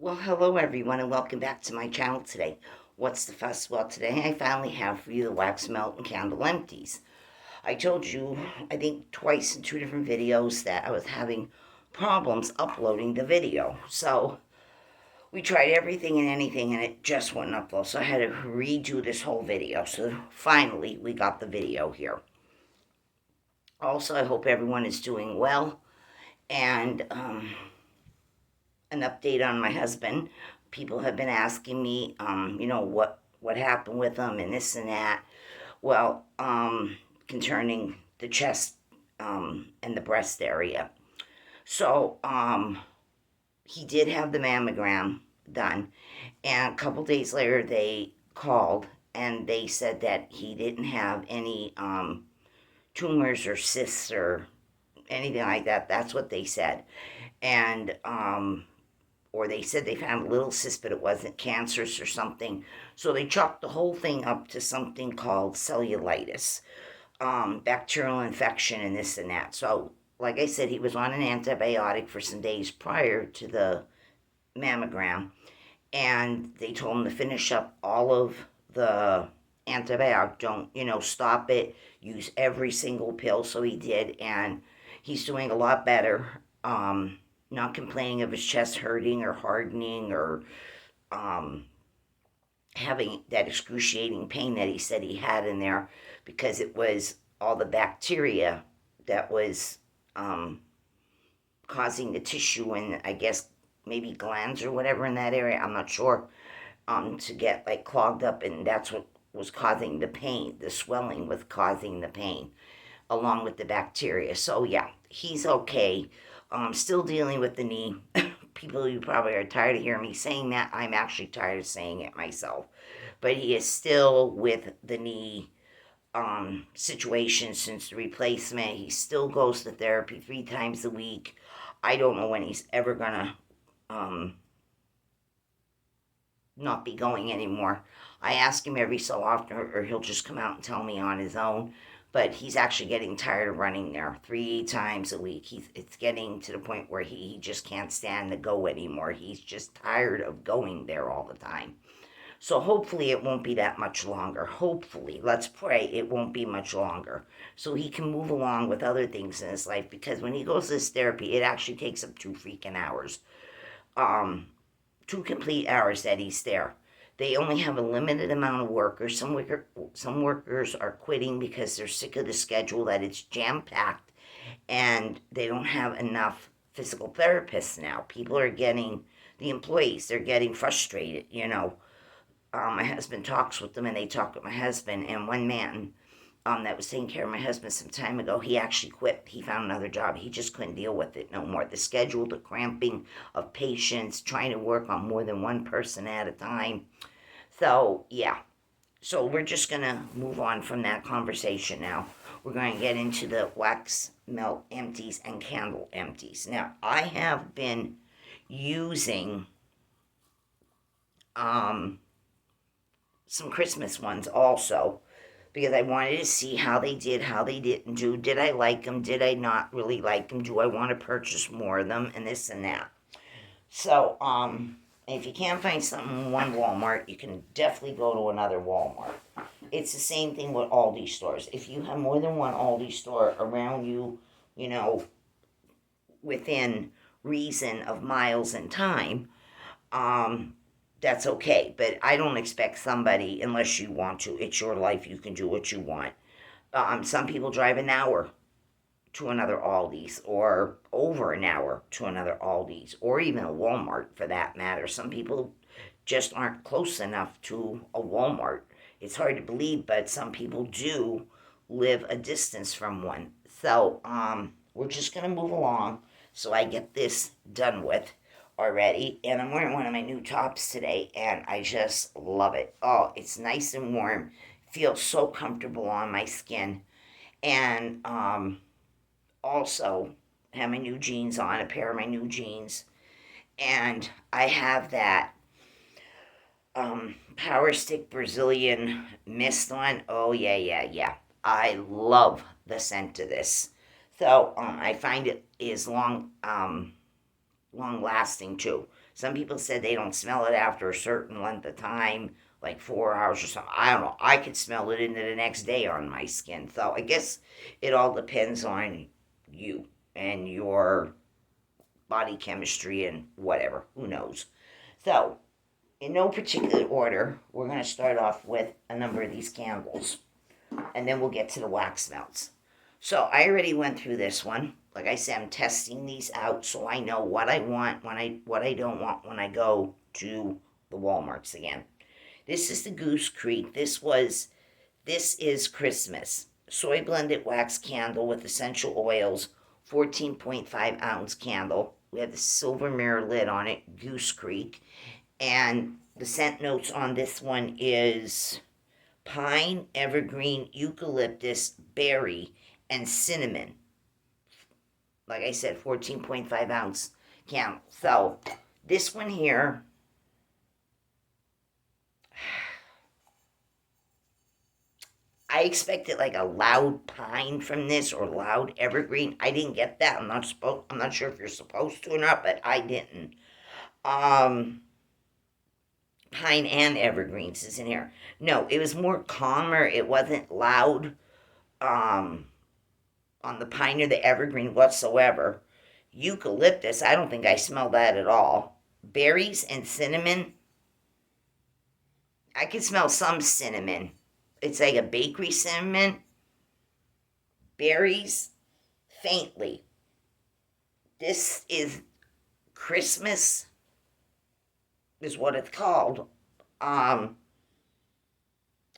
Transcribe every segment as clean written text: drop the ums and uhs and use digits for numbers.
Well, hello everyone, and welcome back to my channel today. What's the fuss? Well, today I finally have for you the wax melt and candle empties. I told you, I think twice in two different videos, that I was having problems uploading the video. So we tried everything and anything, and it just wouldn't upload. So I had to redo this whole video. So finally, we got the video here. Also, I hope everyone is doing well, and an update on my husband. People have been asking me, what happened with him and this and that. Well, concerning the chest and the breast area. So, he did have the mammogram done, and a couple days later they called and they said that he didn't have any tumors or cysts or anything like that. That's what they said, and or they said they found a little cyst, but it wasn't cancerous or something. So they chalked the whole thing up to something called cellulitis, bacterial infection, and this and that. So, like I said, he was on an antibiotic for some days prior to the mammogram, and they told him to finish up all of the antibiotic. Don't, stop it. Use every single pill. So he did, and he's doing a lot better. Not complaining of his chest hurting or hardening or um, having that excruciating pain that he said he had in there, because it was all the bacteria that was causing the tissue and I guess maybe glands or whatever in that area. I'm not sure. To get like clogged up, and that's what was causing the pain. The swelling was causing the pain, along with the bacteria. So yeah, he's okay. Still dealing with the knee. People, you probably are tired of hearing me saying that. I'm actually tired of saying it myself. But he is still with the knee situation since the replacement. He still goes to therapy 3 times a week. I don't know when he's ever gonna um, not be going anymore. I ask him every so often, or he'll just come out and tell me on his own. But he's actually getting tired of running there 3 times a week. It's getting to the point where he just can't stand to go anymore. He's just tired of going there all the time. So hopefully it won't be that much longer. Hopefully, let's pray it won't be much longer. So he can move along with other things in his life, because when he goes to this therapy, it actually takes up 2 freaking hours. 2 complete hours that he's there. They only have a limited amount of workers. Some workers are quitting because they're sick of the schedule, that it's jam packed, and they don't have enough physical therapists now. People are getting, the employees, they're getting frustrated. My husband talks with them, and they talk with my husband. And one man that was taking care of my husband some time ago, he actually quit. He found another job. He just couldn't deal with it no more. The schedule, the cramping of patients, trying to work on more than one person at a time. So, yeah. So we're just going to move on from that conversation now. We're going to get into the wax melt empties and candle empties. Now, I have been using some Christmas ones also, because I wanted to see how they did, how they didn't do. Did I like them? Did I not really like them? Do I want to purchase more of them? And this and that. So, if you can't find something in one Walmart, you can definitely go to another Walmart. It's the same thing with Aldi stores. If you have more than one Aldi store around you, within reason of miles and time, that's okay. But I don't expect somebody, unless you want to. It's your life. You can do what you want. Some people drive an hour to another Aldi's, or over an hour to another Aldi's, or even a Walmart for that matter. Some people just aren't close enough to a Walmart. It's hard to believe, but some people do live a distance from one. So, we're just going to move along so I get this done with already. And I'm wearing one of my new tops today, and I just love it. Oh, it's nice and warm. Feels so comfortable on my skin. And also have my new jeans on, a pair of my new jeans. And I have that Power Stick Brazilian mist on. Oh, yeah, yeah, yeah. I love the scent of this. So I find it is long long lasting too. Some people said they don't smell it after a certain length of time, like 4 hours or something. I don't know. I could smell it into the next day on my skin. So I guess it all depends on you and your body chemistry and whatever. Who knows? So, in no particular order, we're going to start off with a number of these candles, and then we'll get to the wax melts. So I already went through this one. Like I said, I'm testing these out so I know what I want what I don't want when I go to the Walmarts again. This is the Goose Creek. This is Christmas. Soy blended wax candle with essential oils, 14.5 ounce candle. We have the silver mirror lid on it, Goose Creek. And the scent notes on this one is pine, evergreen, eucalyptus, berry, and cinnamon. Like I said, 14.5 ounce candle. So this one here, I expected like a loud pine from this or loud evergreen. I didn't get that. I'm not sure if you're supposed to or not, but I didn't. Pine and evergreens is in here. No, it was more calmer. It wasn't loud. On the pine or the evergreen whatsoever. Eucalyptus, I don't think I smell that at all. Berries and cinnamon, I can smell some cinnamon. It's like a bakery cinnamon. Berries, faintly. This is Christmas, is what it's called. I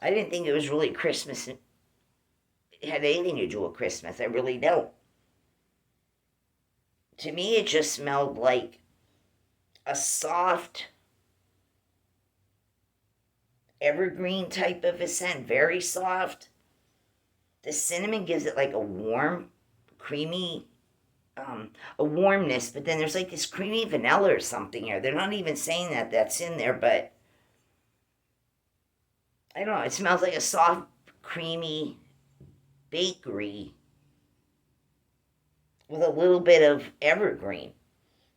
didn't think it was really Christmas. It had anything to do with Christmas. I really don't. To me, it just smelled like a soft evergreen type of a scent, very soft. The cinnamon gives it like a warm, creamy, a warmness, but then there's like this creamy vanilla or something here. They're not even saying that that's in there, but I don't know. It smells like a soft, creamy bakery with a little bit of evergreen.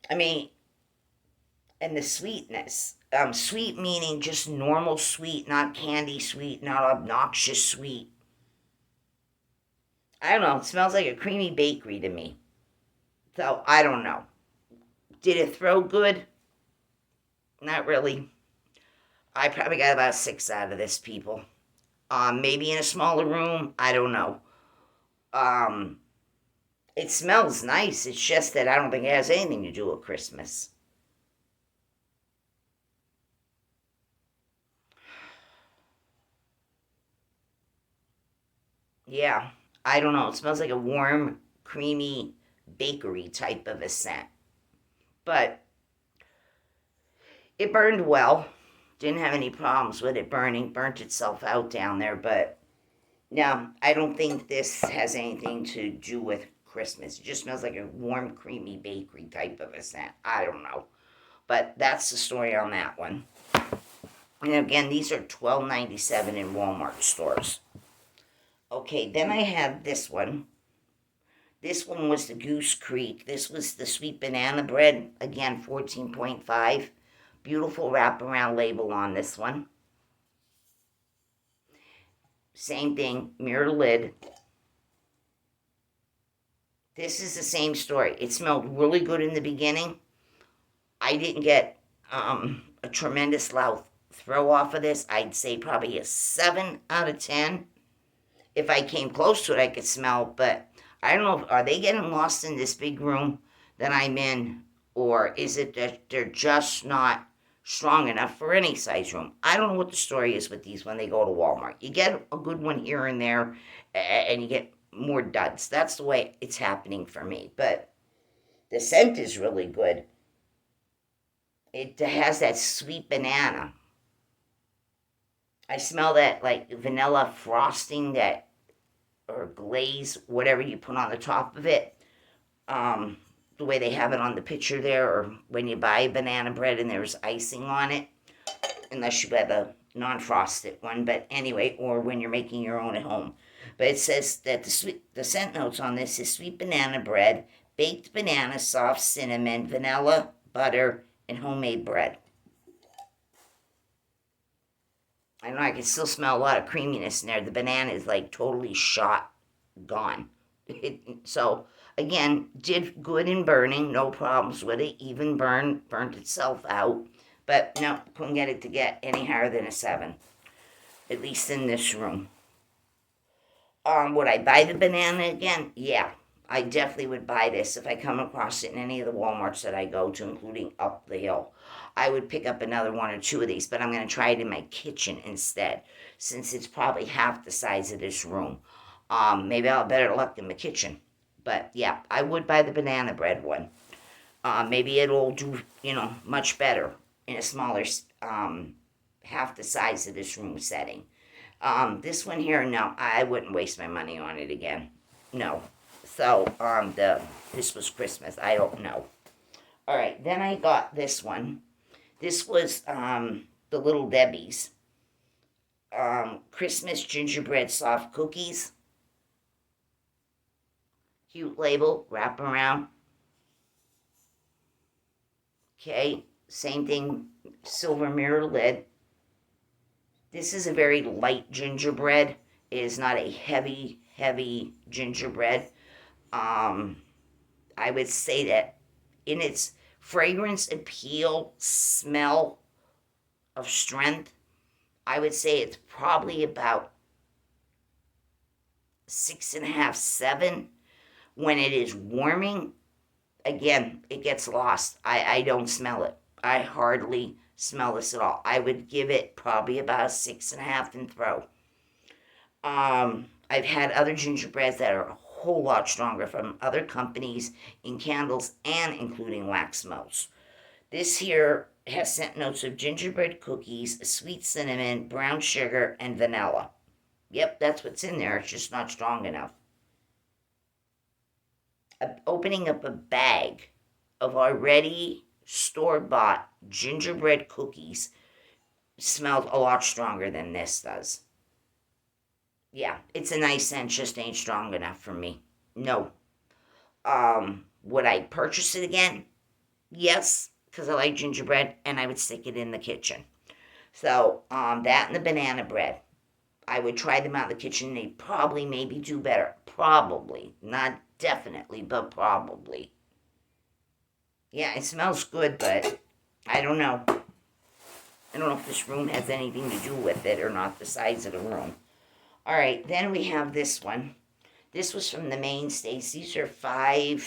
I mean, and the sweetness. Sweet meaning just normal sweet, not candy sweet, not obnoxious sweet. I don't know. It smells like a creamy bakery to me. So, I don't know. Did it throw good? Not really. I probably got about 6 out of this, people. Maybe in a smaller room. I don't know. It smells nice. It's just that I don't think it has anything to do with Christmas. Yeah, I don't know. It smells like a warm, creamy bakery type of a scent. But it burned well. Didn't have any problems with it burning. Burnt itself out down there. But no, I don't think this has anything to do with Christmas. It just smells like a warm, creamy bakery type of a scent. I don't know. But that's the story on that one. And again, these are $12.97 in Walmart stores. Okay, then I have this one. This one was the Goose Creek. This was the sweet banana bread. Again, 14.5. Beautiful wraparound label on this one. Same thing, mirror lid. This is the same story. It smelled really good in the beginning. I didn't get a tremendous loud throw off of this. I'd say probably a 7 out of 10. If I came close to it, I could smell, but I don't know. Are they getting lost in this big room that I'm in, or is it that they're just not strong enough for any size room? I don't know what the story is with these when they go to Walmart. You get a good one here and there, and you get more duds. That's the way it's happening for me. But the scent is really good. It has that sweet banana. I smell that like vanilla frosting, that or glaze, whatever you put on the top of it. The way they have it on the picture there, or when you buy banana bread and there's icing on it, unless you buy the non-frosted one. But anyway, or when you're making your own at home. But it says that the scent notes on this is sweet banana bread, baked banana, soft cinnamon, vanilla, butter, and homemade bread. I know I can still smell a lot of creaminess in there. The banana is like totally shot, gone. So again, did good in burning, no problems with it. Even burnt itself out. But no, couldn't get it to get any higher than a 7, at least in this room. Would I buy the banana again? Yeah, I definitely would buy this if I come across it in any of the Walmarts that I go to, including up the hill. I would pick up another 1 or 2 of these, but I'm going to try it in my kitchen instead, since it's probably half the size of this room. Maybe I'll have better luck in the kitchen. But yeah, I would buy the banana bread one. Maybe it'll do, much better in a smaller, half the size of this room setting. This one here, no, I wouldn't waste my money on it again. No. So, this was Christmas. I don't know. All right, then I got this one. This was the Little Debbie's Christmas gingerbread soft cookies. Cute label, wrap around. Okay, same thing, silver mirror lid. This is a very light gingerbread. It is not a heavy, heavy gingerbread. I would say that in its fragrance, appeal, smell of strength, I would say it's probably about 6.5, 7. When it is warming, again, it gets lost. I don't smell it. I hardly smell this at all. I would give it probably about a 6.5 and throw. I've had other gingerbreads that are a whole lot stronger from other companies in candles and including wax melts. This here has scent notes of gingerbread cookies, sweet cinnamon, brown sugar, and vanilla. Yep, that's what's in there. It's just not strong enough. Opening up a bag of already store-bought gingerbread cookies smelled a lot stronger than this does. Yeah, it's a nice scent, just ain't strong enough for me. No. Would I purchase it again? Yes, because I like gingerbread, and I would stick it in the kitchen. So, that and the banana bread. I would try them out in the kitchen. They'd probably maybe do better. Probably. Not definitely, but probably. Yeah, it smells good, but I don't know. I don't know if this room has anything to do with it or not, the size of the room. All right, then we have this one. This was from the Mainstays. These are $5.87,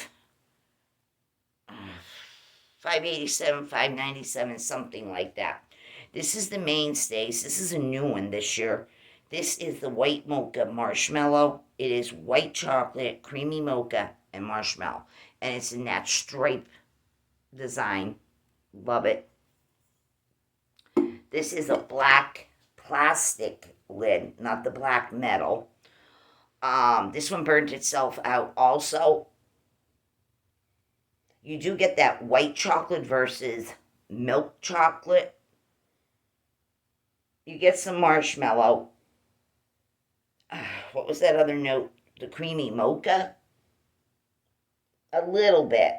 $5.97, something like that. This is the Mainstays. This is a new one this year. This is the white mocha marshmallow. It is white chocolate, creamy mocha, and marshmallow. And it's in that stripe design. Love it. This is a black plastic lid, not the black metal. This one burnt itself out also. You do get that white chocolate versus milk chocolate. You get some marshmallow. What was that other note? The creamy mocha? A little bit.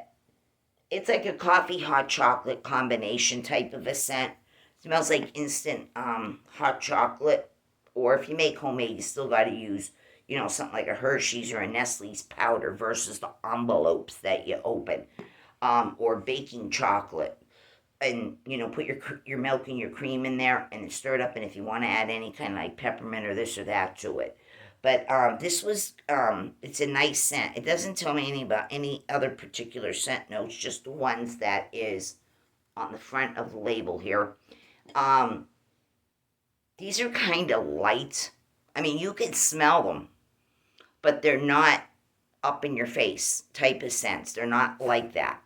It's like a coffee hot chocolate combination type of a scent. Smells like instant hot chocolate. Or if you make homemade, you still got to use, something like a Hershey's or a Nestle's powder versus the envelopes that you open. Or baking chocolate. And, put your milk and your cream in there and stir it up. And if you want to add any kind of like peppermint or this or that to it. But this was, it's a nice scent. It doesn't tell me anything about any other particular scent notes, just the ones that is on the front of the label here. These are kind of light. I mean, you can smell them, but they're not up in your face type of scents. They're not like that.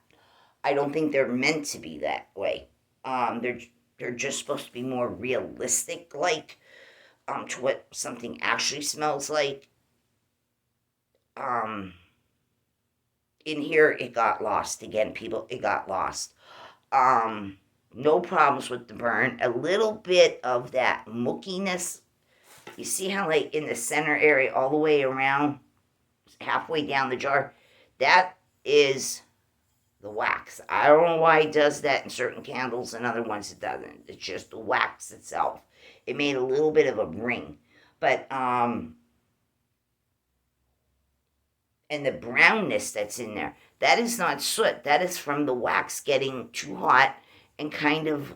I don't think they're meant to be that way. They're just supposed to be more realistic, like to what something actually smells like. In here, it got lost again, people. It got lost. No problems with the burn. A little bit of that mookiness. You see how, like, in the center area, all the way around, halfway down the jar, that is the wax. I don't know why it does that in certain candles and other ones it doesn't. It's just the wax itself. It made a little bit of a ring. But, and the brownness that's in there, that is not soot. That is from the wax getting too hot and kind of,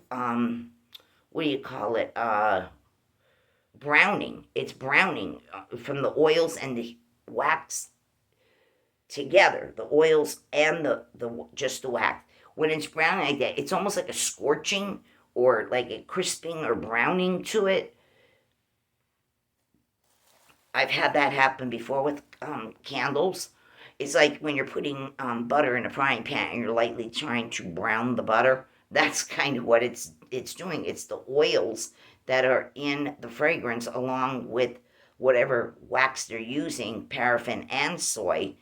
what do you call it? Browning. It's browning from the oils and the wax together, the oils and the just the wax. When it's browning like that, it's almost like a scorching or like a crisping or browning to it. I've had that happen before with candles. It's like when you're putting butter in a frying pan and you're lightly trying to brown the butter. That's kind of what it's doing. It's the oils that are in the fragrance along with whatever wax they're using, paraffin and soy.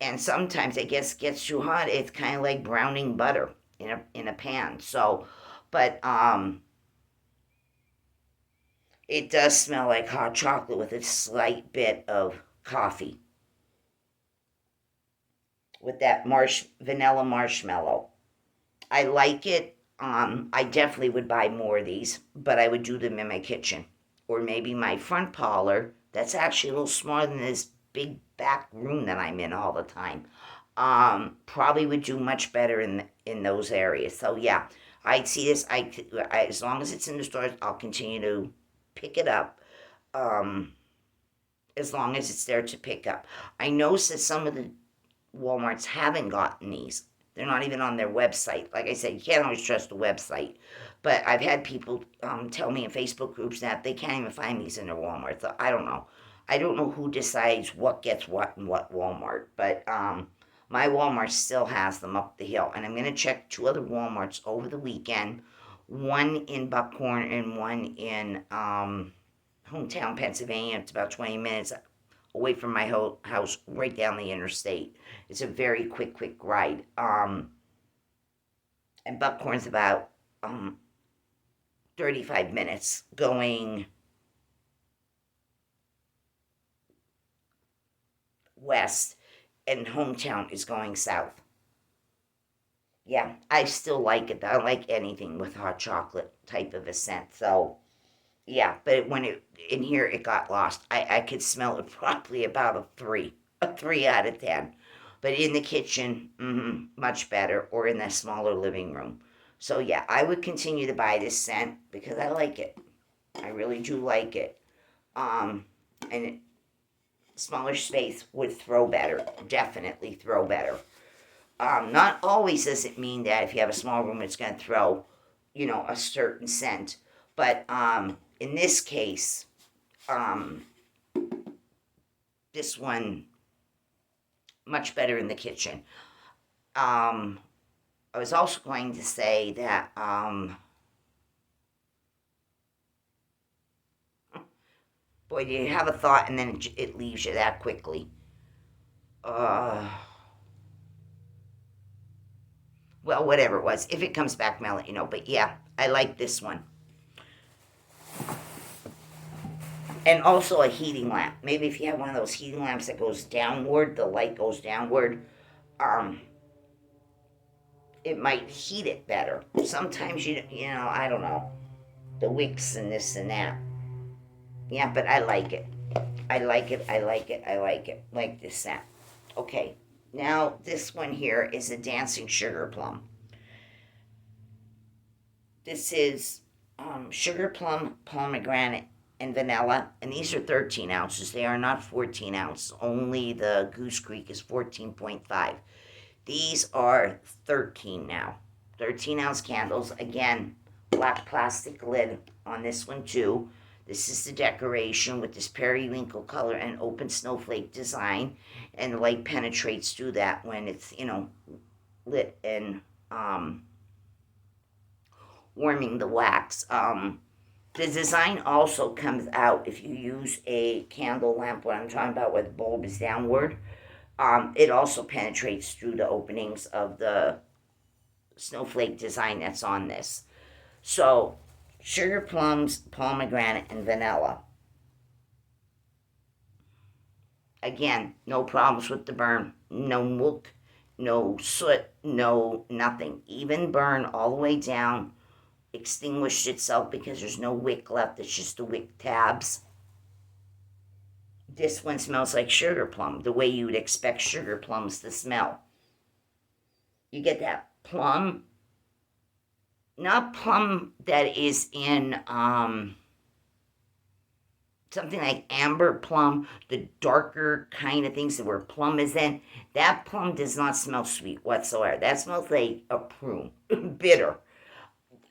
And sometimes it gets too hot. It's kind of like browning butter in a pan. So, but it does smell like hot chocolate with a slight bit of coffee, with that vanilla marshmallow. I like it. I definitely would buy more of these, but I would do them in my kitchen or maybe my front parlor. That's actually a little smaller than this big back room that I'm in all the time. Probably would do much better in those areas. So yeah, I'd see this. As long as it's in the stores, I'll continue to pick it up. As long as it's there to pick up. I noticed that some of the Walmarts haven't gotten these. They're not even on their website. Like I said, you can't always trust the website. But I've had people tell me in Facebook groups that they can't even find these in their Walmart. So I don't know. I don't know who decides what gets what in what Walmart. But my Walmart still has them up the hill. And I'm going to check 2 other Walmarts over the weekend. One in Buckhorn and one in hometown Pennsylvania. It's about 20 minutes away from my house, right down the interstate. It's a very quick ride. And Buckhorn's about 35 minutes going west, and hometown is going south. Yeah, I still like it. I like anything with hot chocolate type of a scent. So yeah, but when it in here it got lost. I could smell it probably about a 3 out of 10. But in the kitchen, much better, or in the smaller living room. So yeah, I would continue to buy this scent because I like it. I really do like it. And smaller space would throw better. Definitely throw better. Not always does it mean that if you have a small room, it's going to throw, a certain scent. But in this case, this one much better in the kitchen. I was also going to say that boy, do you have a thought and then it leaves you that quickly. Well, whatever it was. If it comes back, I'll let you know. But yeah, I like this one. And also a heating lamp. Maybe if you have one of those heating lamps that goes downward, the light goes downward, it might heat it better. Sometimes I don't know, the wicks and this and that. Yeah, but I like it. I like it. I like it. I like it. Like this scent. Okay, now this one here is a dancing sugar plum. This is sugar plum, pomegranate, and vanilla, and these are 13 ounces. They are not 14 ounce. Only the Goose Creek is 14.5. These are 13 now. 13-ounce candles. Again, black plastic lid on this one too. This is the decoration with this periwinkle color and open snowflake design, and the light penetrates through that when it's lit and warming the wax. The design also comes out if you use a candle lamp, what I'm talking about, where the bulb is downward. It also penetrates through the openings of the snowflake design that's on this. So, sugar plums, pomegranate, and vanilla. Again, no problems with the burn. No muck, no soot, no nothing. Even burn all the way down, extinguished itself because there's no wick left. It's just the wick tabs. This one smells like sugar plum, the way you would expect sugar plums to smell. You get that plum, not plum that is in something like amber plum, the darker kind of things that where plum is in. That plum does not smell sweet whatsoever. That smells like a prune, bitter,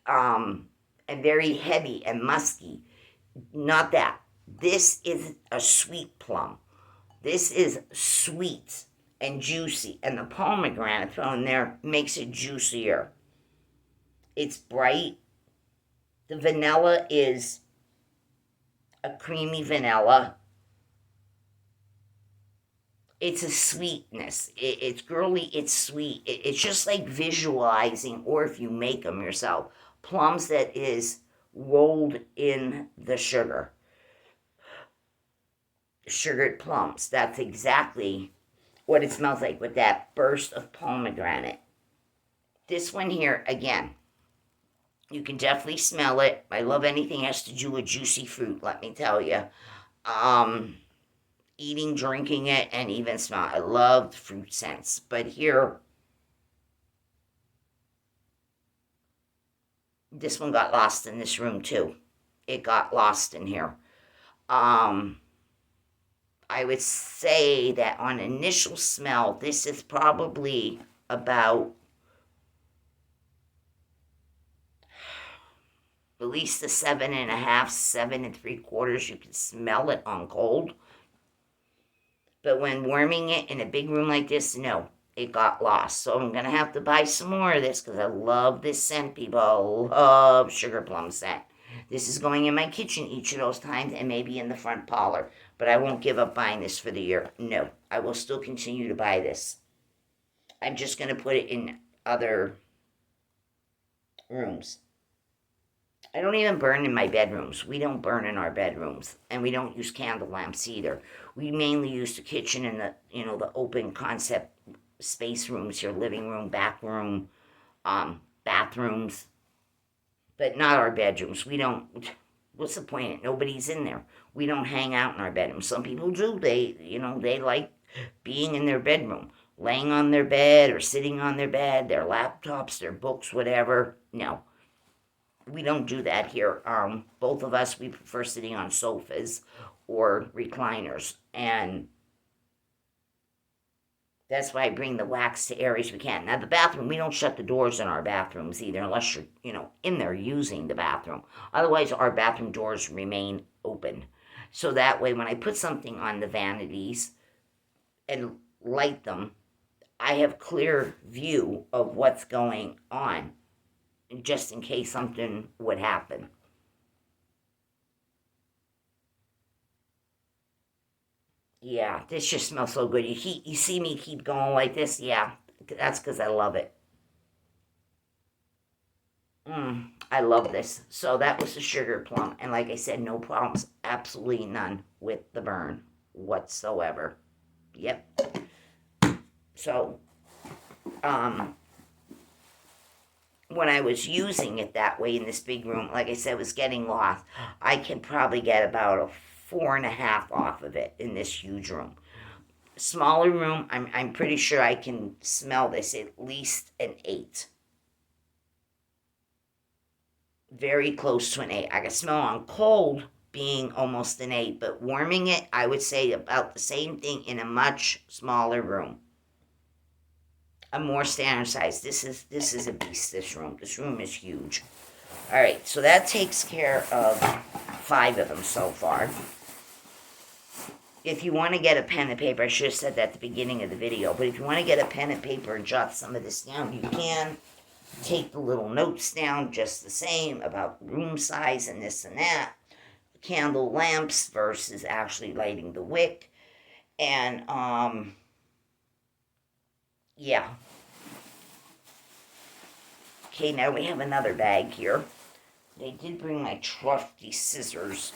and very heavy and musky. Not that. This is a sweet plum. This is sweet and juicy, and the pomegranate thrown there makes it juicier. It's bright. The vanilla is a creamy vanilla. It's a sweetness. It's girly, it's sweet. It's just like visualizing, or if you make them yourself, plums that is rolled in the sugar. Sugared plums. That's exactly what it smells like with that burst of pomegranate. This one here, again, you can definitely smell it. I love anything that has to do with juicy fruit, let me tell you. Eating, drinking it, and even smell. I love fruit scents. But here, this one got lost in this room too. It got lost in here. I would say that on initial smell, this is probably about at least a 7.5, 7 3/4. You can smell it on cold. But when warming it in a big room like this, no, it got lost. So I'm going to have to buy some more of this because I love this scent, people. I love sugar plum scent. This is going in my kitchen each of those times and maybe in the front parlor. But I won't give up buying this for the year. No, I will still continue to buy this. I'm just going to put it in other rooms. I don't even burn in my bedrooms. We don't burn in our bedrooms. And we don't use candle lamps either. We mainly use the kitchen and the open concept space rooms, your living room, back room, bathrooms. But not our bedrooms. We don't, what's the point? Nobody's in there. We don't hang out in our bedrooms. Some people do. They like being in their bedroom. Laying on their bed or sitting on their bed, their laptops, their books, whatever. No. We don't do that here. Both of us, we prefer sitting on sofas or recliners. And that's why I bring the wax to areas we can. Now, the bathroom, we don't shut the doors in our bathrooms either unless you're, in there using the bathroom. Otherwise, our bathroom doors remain open. So that way, when I put something on the vanities and light them, I have clear view of what's going on, just in case something would happen. Yeah, this just smells so good. You see me keep going like this? Yeah, that's because I love it. I love this. So that was the sugar plum. And like I said, no problems. Absolutely none with the burn whatsoever. Yep. So, when I was using it that way in this big room, like I said, was getting lost. I can probably get about a 4.5 off of it in this huge room. Smaller room, I'm pretty sure I can smell this at least an 8. Very close to an 8. I can smell on cold being almost an 8, but warming it, I would say about the same thing in a much smaller room. A more standard size. This is a beast, this room. This room is huge. Alright, so that takes care of 5 of them so far. If you want to get a pen and paper, I should have said that at the beginning of the video, but if you want to get a pen and paper and jot some of this down, you can. Take the little notes down just the same about room size and this and that. Candle lamps versus actually lighting the wick. And, yeah. Okay, now we have another bag here. They did bring my trusty scissors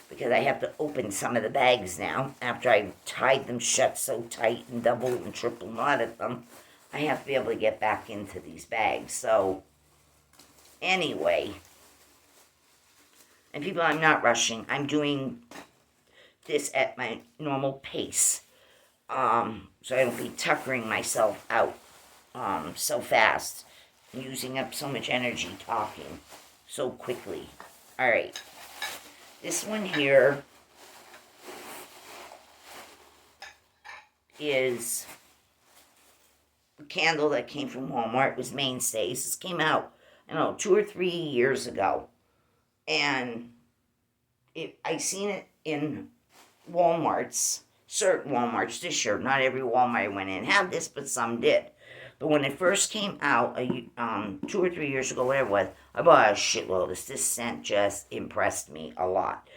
because I have to open some of the bags now after I tied them shut so tight and double and triple knotted them. I have to be able to get back into these bags. So, anyway, and people, I'm not rushing. I'm doing this at my normal pace. So I don't be tuckering myself out so fast, using up so much energy talking so quickly. All right, this one here is a candle that came from Walmart. It was Mainstays. This came out, I don't know, 2 or 3 years ago, and I seen it in Walmarts, certain Walmarts this year. Not every Walmart I went in had this, but some did. But when it first came out, 2 or 3 years ago, whatever it was, I bought a shitload. This scent just impressed me a lot.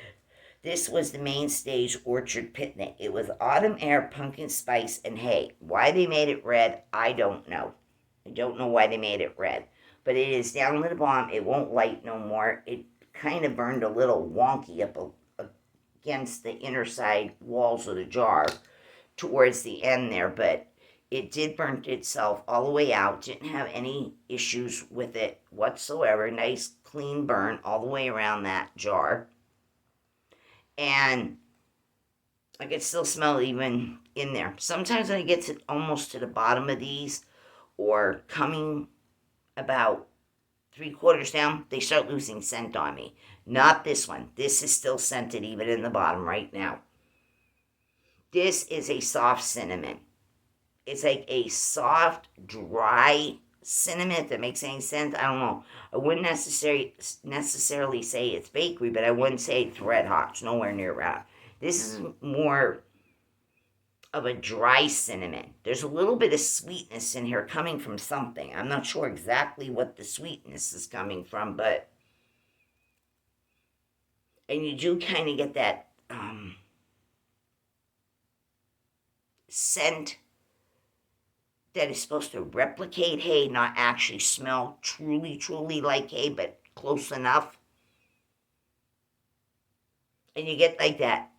This was the Mainstays Orchard Picnic. It was autumn air, pumpkin spice, and hay. Why they made it red, I don't know. I don't know why they made it red. But it is down to the bottom. It won't light no more. It kind of burned a little wonky up against the inner side walls of the jar towards the end there, but it did burn itself all the way out. Didn't have any issues with it whatsoever. Nice clean burn all the way around that jar. And I could still smell it even in there. Sometimes when I get to almost to the bottom of these, or coming about 3/4 down, they start losing scent on me. Not this one. This is still scented even in the bottom right now. This is a soft cinnamon. It's like a soft, dry cinnamon, if that makes any sense. I don't know. I wouldn't necessarily say it's bakery, but I wouldn't say it's red hot. It's nowhere near that. This is more of a dry cinnamon. There's a little bit of sweetness in here coming from something. I'm not sure exactly what the sweetness is coming from, but... And you do kind of get that scent that is supposed to replicate hay, not actually smell truly like hay, but close enough. And you get like that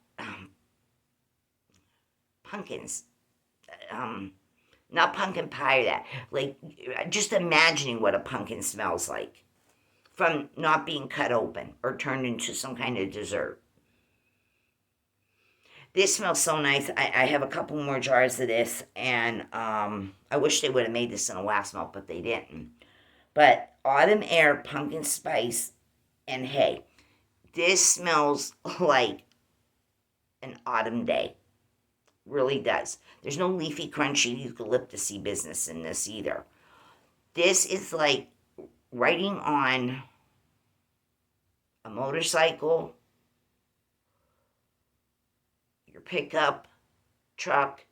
pumpkins, not pumpkin pie, that, like, just imagining what a pumpkin smells like from not being cut open or turned into some kind of dessert. This smells so nice. I have a couple more jars of this, and I wish they would have made this in a wax melt, but they didn't. But autumn air, pumpkin spice, and hay. This smells like an autumn day. Really does. There's no leafy, crunchy, eucalyptusy business in this either. This is like riding on a motorcycle, your pickup truck,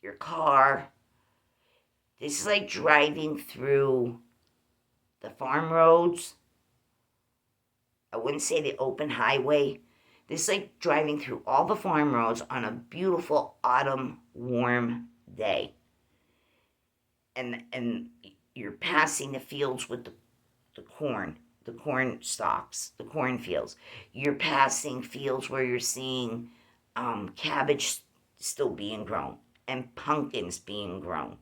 your car. This is like driving through the farm roads. I wouldn't say the open highway. This is like driving through all the farm roads on a beautiful autumn warm day. And you're passing the fields with the corn stalks, the cornfields. You're passing fields where you're seeing cabbage still being grown and pumpkins being grown.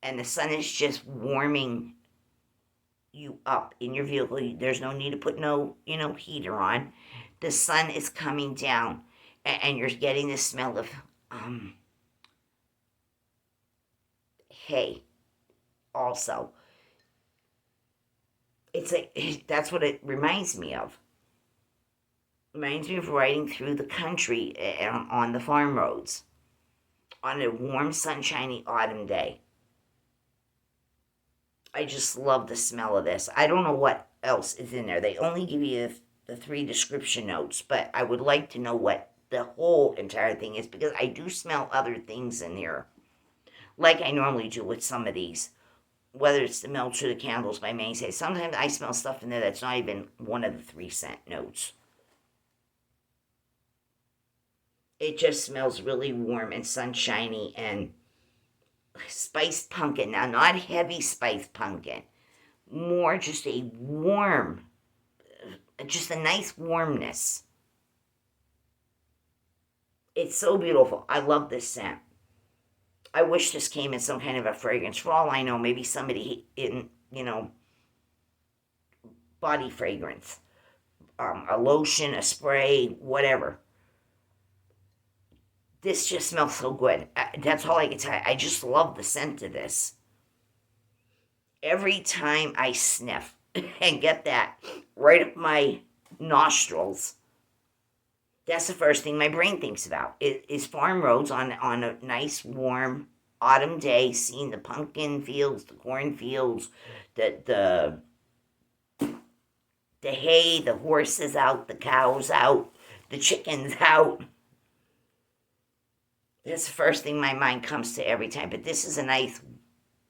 And the sun is just warming you up in your vehicle. There's no need to put no heater on. The sun is coming down, and you're getting the smell of hay also. It's like, that's what it reminds me of. It reminds me of riding through the country on the farm roads on a warm, sunshiny autumn day. I just love the smell of this. I don't know what else is in there. They only give you the 3 description notes, but I would like to know what the whole entire thing is, because I do smell other things in here, like I normally do with some of these, whether it's the Melts or the Candles by Mainstay. Sometimes I smell stuff in there that's not even one of the 3 scent notes. It just smells really warm and sunshiny and spiced pumpkin. Now, not heavy spiced pumpkin, more just a warm, just a nice warmness. It's so beautiful. I love this scent. I wish this came in some kind of a fragrance. For all I know, maybe somebody in, body fragrance, a lotion, a spray, whatever. This just smells so good. That's all I can tell you. I just love the scent of this. Every time I sniff and get that right up my nostrils, that's the first thing my brain thinks about is farm roads on a nice warm autumn day, seeing the pumpkin fields, the corn fields, the hay, the horses out, the cows out, the chickens out. That's the first thing my mind comes to every time. But this is a nice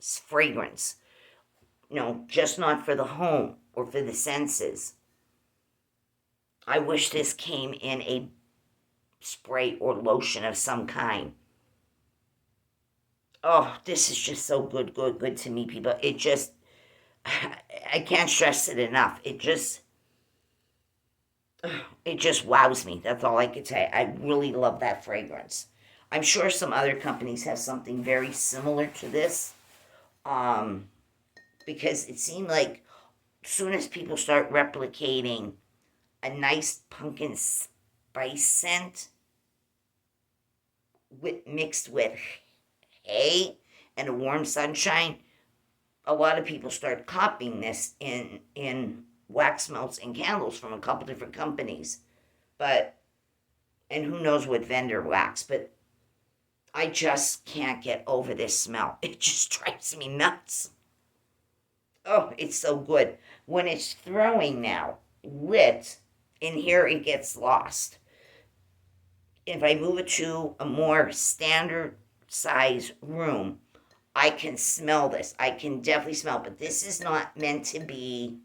fragrance. Just not for the home or for the senses. I wish this came in a spray or lotion of some kind. Oh, this is just so good to me, people. It just, I can't stress it enough. It just wows me. That's all I could say. I really love that fragrance. I'm sure some other companies have something very similar to this, because it seemed like as soon as people start replicating a nice pumpkin spice scent mixed with hay and a warm sunshine, a lot of people start copying this in wax melts and candles from a couple different companies. And who knows what vendor wax, but I just can't get over this smell. It just drives me nuts. Oh, it's so good. When it's throwing now, lit, in here it gets lost. If I move it to a more standard size room, I can smell this. I can definitely smell it, but this is not meant to be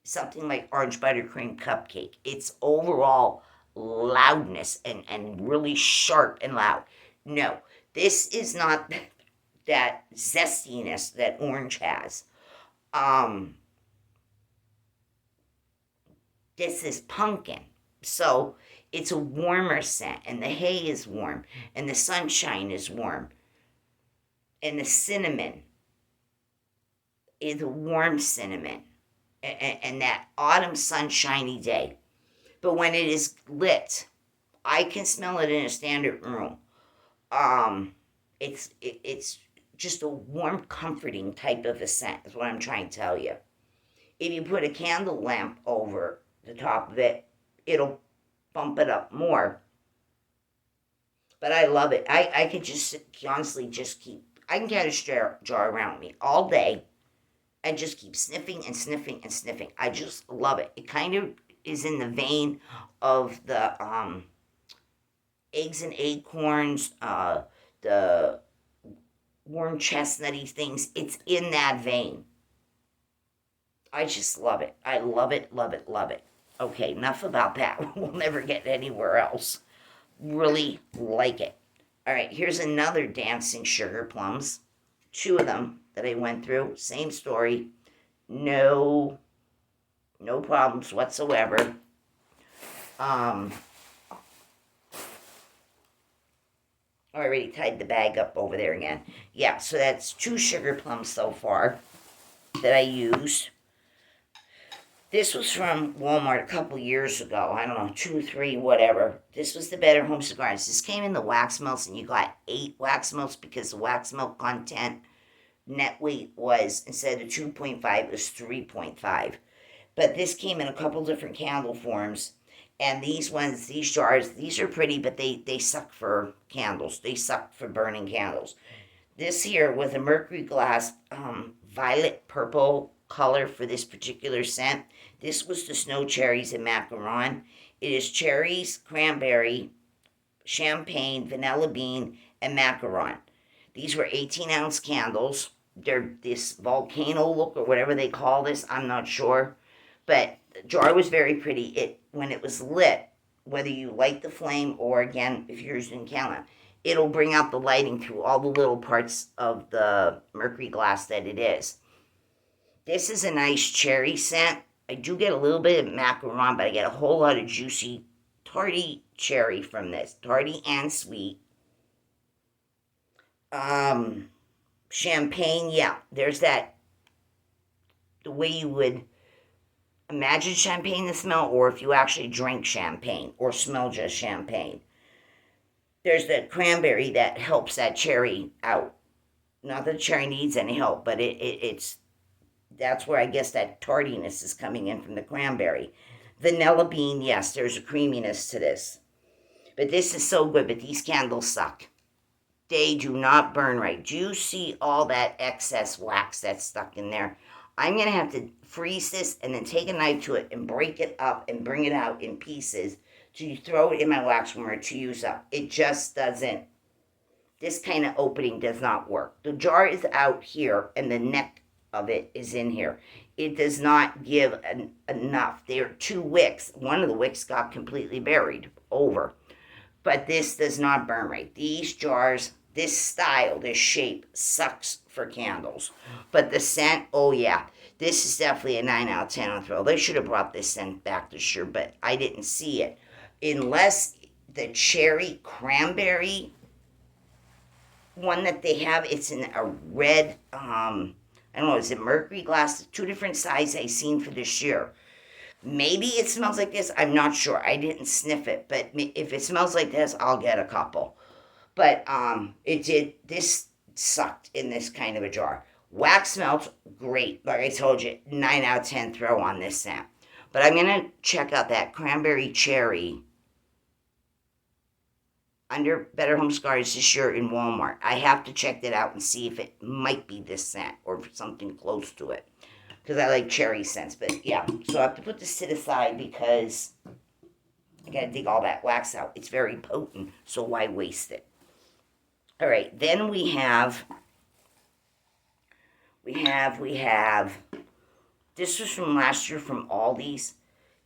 something like orange buttercream cupcake. It's overall loudness and really sharp and loud. No, this is not that zestiness that orange has. This is pumpkin. So it's a warmer scent, and the hay is warm, and the sunshine is warm, and the cinnamon is a warm cinnamon, and that autumn sunshiny day. But when it is lit, I can smell it in a standard room. It's just a warm, comforting type of a scent, is what I'm trying to tell you. If you put a candle lamp over the top of it, it'll bump it up more. But I love it. I could just honestly I can carry a jar around me all day and just keep sniffing and sniffing and sniffing. I just love it. It kind of is in the vein of the eggs and acorns, the warm chestnutty things. It's in that vein. I just love it. I love it, love it, love it. Okay, enough about that. We'll never get anywhere else. Really like it. All right, here's another Dancing Sugar Plums. 2 of them that I went through. Same story. No problems whatsoever. I already tied the bag up over there again. Yeah, so that's 2 sugar plums so far that I used. This was from Walmart a couple years ago. I don't know, 2, 3, whatever. This was the Better Home Cigars. This came in the wax melts, and you got 8 wax melts because the wax melt content net weight was, instead of 2.5, it was 3.5. But this came in a couple different candle forms. And these jars, these are pretty, but they suck for candles. They suck for burning candles. This here with a mercury glass violet purple color for this particular scent. This was the snow cherries and macaron. It is cherries, cranberry, champagne, vanilla bean, and macaron. These were 18-ounce candles. They're this volcano look or whatever they call this. I'm not sure. But the jar was very pretty. When it was lit, whether you light the flame or, again, if you're using candle, it'll bring out the lighting through all the little parts of the mercury glass that it is. This is a nice cherry scent. I do get a little bit of macaron, but I get a whole lot of juicy tarty cherry from this. Tarty and sweet. Champagne, yeah. There's that, the way you would imagine champagne to smell, or if you actually drink champagne or smell just champagne. There's the cranberry that helps that cherry out. Not that the cherry needs any help, but it's that's where I guess that tardiness is coming in from the cranberry. Vanilla bean, yes, there's a creaminess to this. But this is so good, but these candles suck. They do not burn right. Do you see all that excess wax that's stuck in there? I'm going to have to freeze this and then take a knife to it and break it up and bring it out in pieces to throw it in my wax warmer to use up. It just doesn't. This kind of opening does not work. The jar is out here and the neck of it is in here. It does not give enough. There are 2 wicks. One of the wicks got completely buried over. But this does not burn right. These jars, this style, this shape sucks for candles. But the scent, oh yeah. This is definitely a 9 out of 10 on Thrill. They should have brought this scent back this year, but I didn't see it. Unless the cherry cranberry one that they have, it's in a red, I don't know, is it mercury glass? 2 different sizes I've seen for this year. Maybe it smells like this. I'm not sure. I didn't sniff it, but if it smells like this, I'll get a couple. But it did. This sucked in this kind of a jar. Wax smells great. Like I told you, 9 out of 10 throw on this scent. But I'm gonna check out that cranberry cherry under Better Homes Gardens this year in Walmart. I have to check that out and see if it might be this scent or something close to it. Because I like cherry scents. But yeah, so I have to put this to the side because I gotta dig all that wax out. It's very potent, so why waste it? All right, then we have, this was from last year from Aldi's.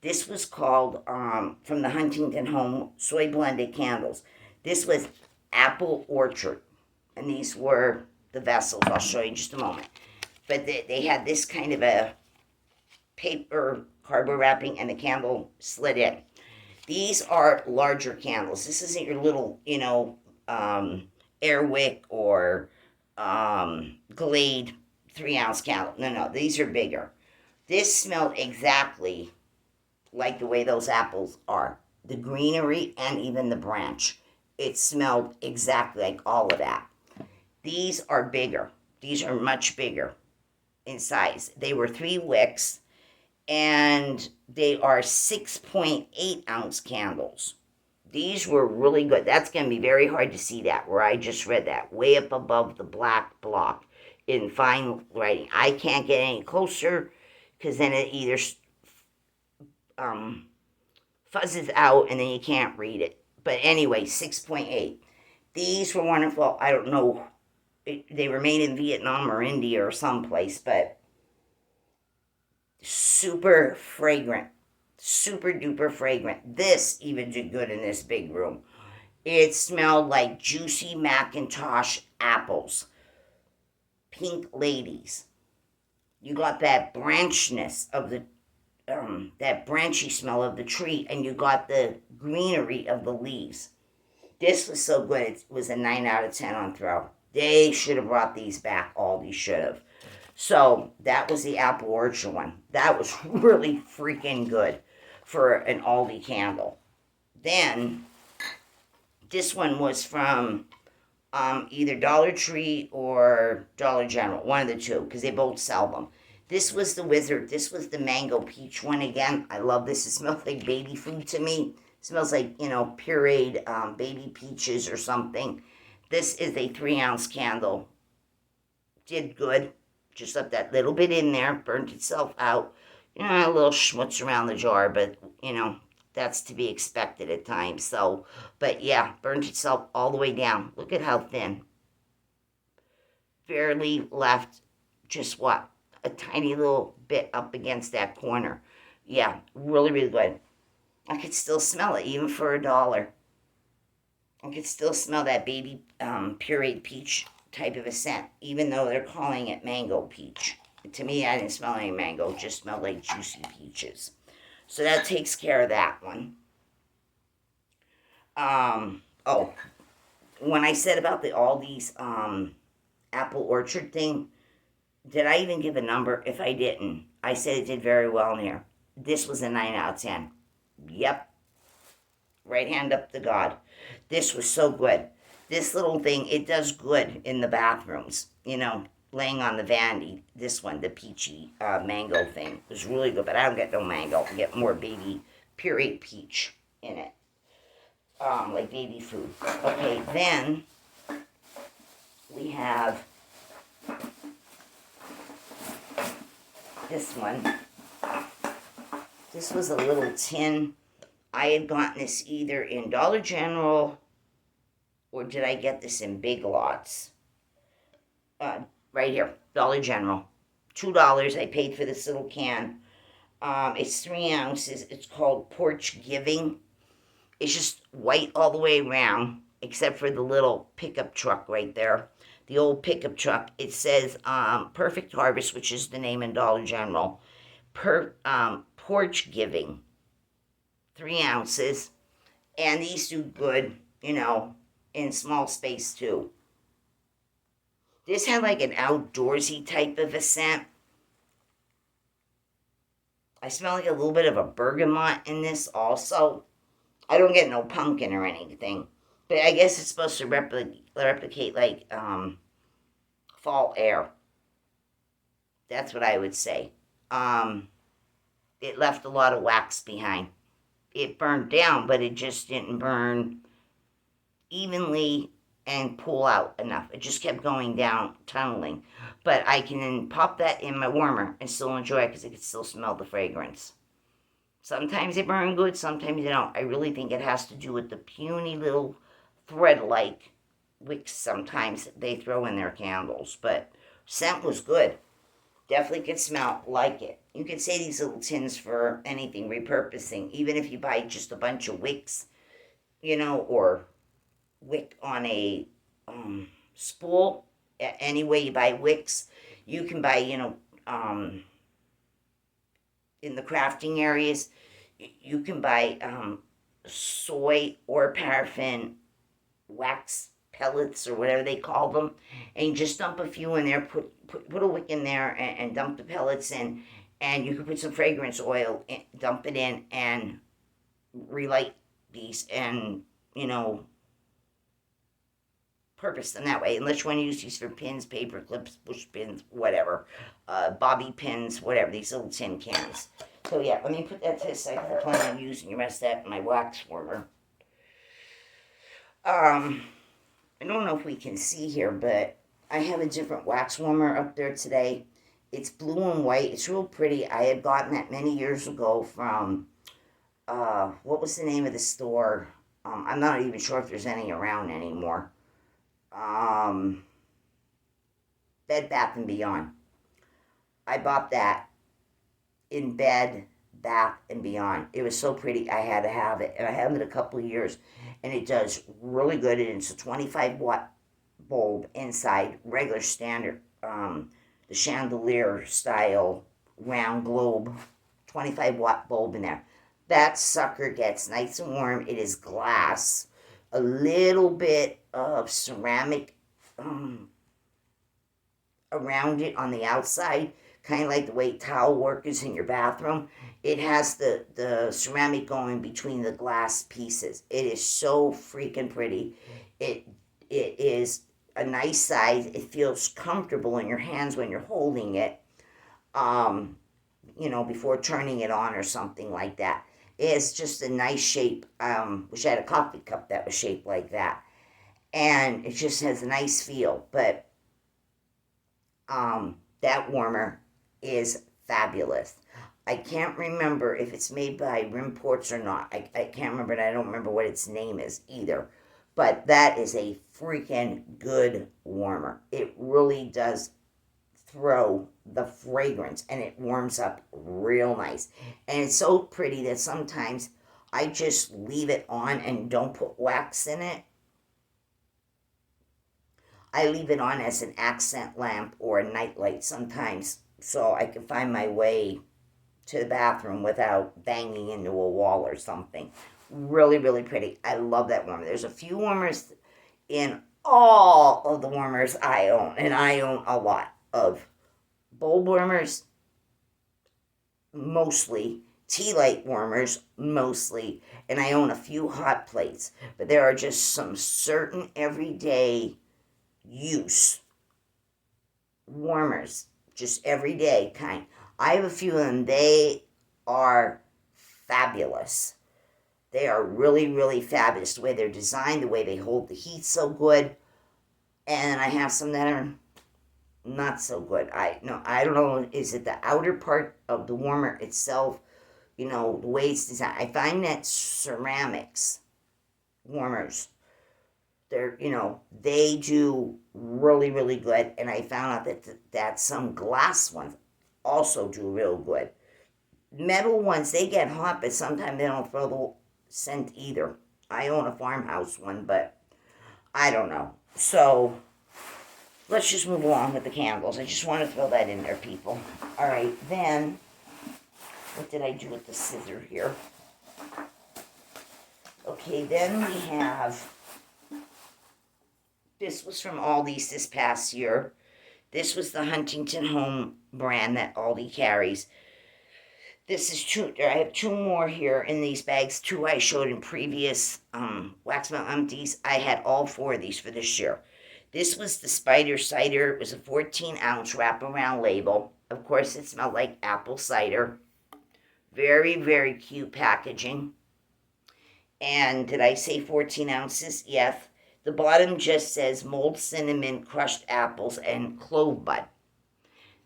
This was called, from the Huntington Home, Soy Blended Candles. This was Apple Orchard, and these were the vessels. I'll show you in just a moment. But they had this kind of a paper cardboard wrapping, and the candle slid in. These are larger candles. This isn't your little, Airwick or Glade 3-ounce candle. No, these are bigger. This smelled exactly like the way those apples are. The greenery and even the branch. It smelled exactly like all of that. These are bigger. These are much bigger in size. They were 3 wicks, and they are 6.8 ounce candles. These were really good. That's going to be very hard to see that, where I just read that, way up above the black block in fine writing. I can't get any closer because then it either fuzzes out and then you can't read it. But anyway, 6.8. These were wonderful. I don't know. They were made in Vietnam or India or someplace, but super fragrant. Super duper fragrant. This even did good in this big room. It smelled like juicy Macintosh apples. Pink ladies. You got that branchness of the that branchy smell of the tree, and you got the greenery of the leaves. This was so good. It was a 9 out of 10 on Throw. They should have brought these back. Aldi should have. So that was the Apple Orchard one. That was really freaking good for an Aldi candle. Then this one was from either Dollar Tree or Dollar General, one of the two, because they both sell them. This was the Wizard. This was the Mango Peach one again. I love this. It smells like baby food to me. It smells like, pureed baby peaches or something. This is a 3-ounce candle. Did good. Just left that little bit in there. Burnt itself out. A little schmutz around the jar, but, that's to be expected at times. So, but yeah, burnt itself all the way down. Look at how thin. Barely left just what? A tiny little bit up against that corner. Yeah, really, really good. I could still smell it, even for $1. I could still smell that baby pureed peach type of a scent, even though they're calling it mango peach. To me, I didn't smell any mango. It just smelled like juicy peaches. So that takes care of that one. Oh, when I said about the Aldi's apple orchard thing, did I even give a number? If I didn't, I said it did very well in here. This was a 9 out of 10. Yep, right hand up to God. This was so good. This little thing, it does good in the bathrooms. Laying on the vanity. This one, the peachy mango thing, was really good. But I don't get no mango. I get more baby pureed peach in it, like baby food. Okay, then we have this one. This was a little tin. I had gotten this either in Dollar General or did I get this in Big Lots? Right here, Dollar General. $2 I paid for this little can. It's 3 ounces. It's called Porch Giving. It's just white all the way around, except for the little pickup truck right there. The old pickup truck. It says Perfect Harvest, which is the name in Dollar General. Porch Giving. 3 ounces. And these do good, in small space too. This had like an outdoorsy type of a scent. I smell like a little bit of a bergamot in this also. I don't get no pumpkin or anything. But I guess it's supposed to replicate like fall air. That's what I would say. It left a lot of wax behind. It burned down, but it just didn't burn evenly and pull out enough. It just kept going down, tunneling. But I can pop that in my warmer and still enjoy it because I can still smell the fragrance. Sometimes they burn good, sometimes they don't. I really think it has to do with the puny little thread-like wicks sometimes they throw in their candles. But scent was good. Definitely could smell like it. You could say these little tins for anything, repurposing. Even if you buy just a bunch of wicks, or wick on a spool. Any way you buy wicks, you can buy, in the crafting areas, you can buy soy or paraffin wax pellets or whatever they call them, and you just dump a few in there, put a wick in there, and dump the pellets in, and you can put some fragrance oil, dump it in, and relight these, and purpose them that way, unless you want to use these for pins, paper clips, push pins, whatever, bobby pins, whatever, these little tin cans. So yeah, let me put that to the side. I plan on using the rest of that in my wax warmer. I don't know if we can see here, but I have a different wax warmer up there today. It's blue and white. It's real pretty. I had gotten that many years ago from, what was the name of the store? I'm not even sure if there's any around anymore. Bed Bath & Beyond. I bought that in Bed Bath & Beyond. It was so pretty, I had to have it. And I have it a couple of years. And it does really good. And it's a 25-watt bulb inside, regular standard, the chandelier style round globe, 25-watt bulb in there. That sucker gets nice and warm. It is glass. A little bit of ceramic around it on the outside, kind of like the way towel work is in your bathroom. It has the ceramic going between the glass pieces. It is so freaking pretty. It is a nice size. It feels comfortable in your hands when you're holding it, before turning it on or something like that. It's just a nice shape. Wish I had a coffee cup that was shaped like that. And it just has a nice feel. But that warmer is fabulous. I can't remember if it's made by Rimports or not. I can't remember, and I don't remember what its name is either. But that is a freaking good warmer. It really does throw the fragrance, and it warms up real nice. And it's so pretty that sometimes I just leave it on and don't put wax in it. I leave it on as an accent lamp or a nightlight sometimes, so I can find my way to the bathroom without banging into a wall or something. Really, really pretty. I love that warmer. There's a few warmers in all of the warmers I own, and I own a lot of bulb warmers, mostly, tea light warmers, mostly, and I own a few hot plates. But there are just some certain everyday use warmers, just everyday kind. I have a few of them. They are fabulous. They are really, really fabulous. The way they're designed, the way they hold the heat so good. And I have some that are not so good. I don't know. Is it the outer part of the warmer itself? The way it's designed. I find that ceramics warmers, they do really, really good. And I found out that some glass ones also do real good. Metal ones, they get hot, but sometimes they don't throw the scent either. I own a farmhouse one, but I don't know. So let's just move along with the candles. I just want to throw that in there, people. All right, then, what did I do with the scissor here? Okay, then we have, this was from Aldi's this past year. This was the Huntington Home brand that Aldi carries. This is two. I have two more here in these bags. Two I showed in previous wax melt empties. I had all four of these for this year. This was the Spider Cider. It was a 14-ounce wraparound label. Of course, it smelled like apple cider. Very, very cute packaging. And did I say 14 ounces? Yes. The bottom just says mulled cinnamon, crushed apples, and clove bud.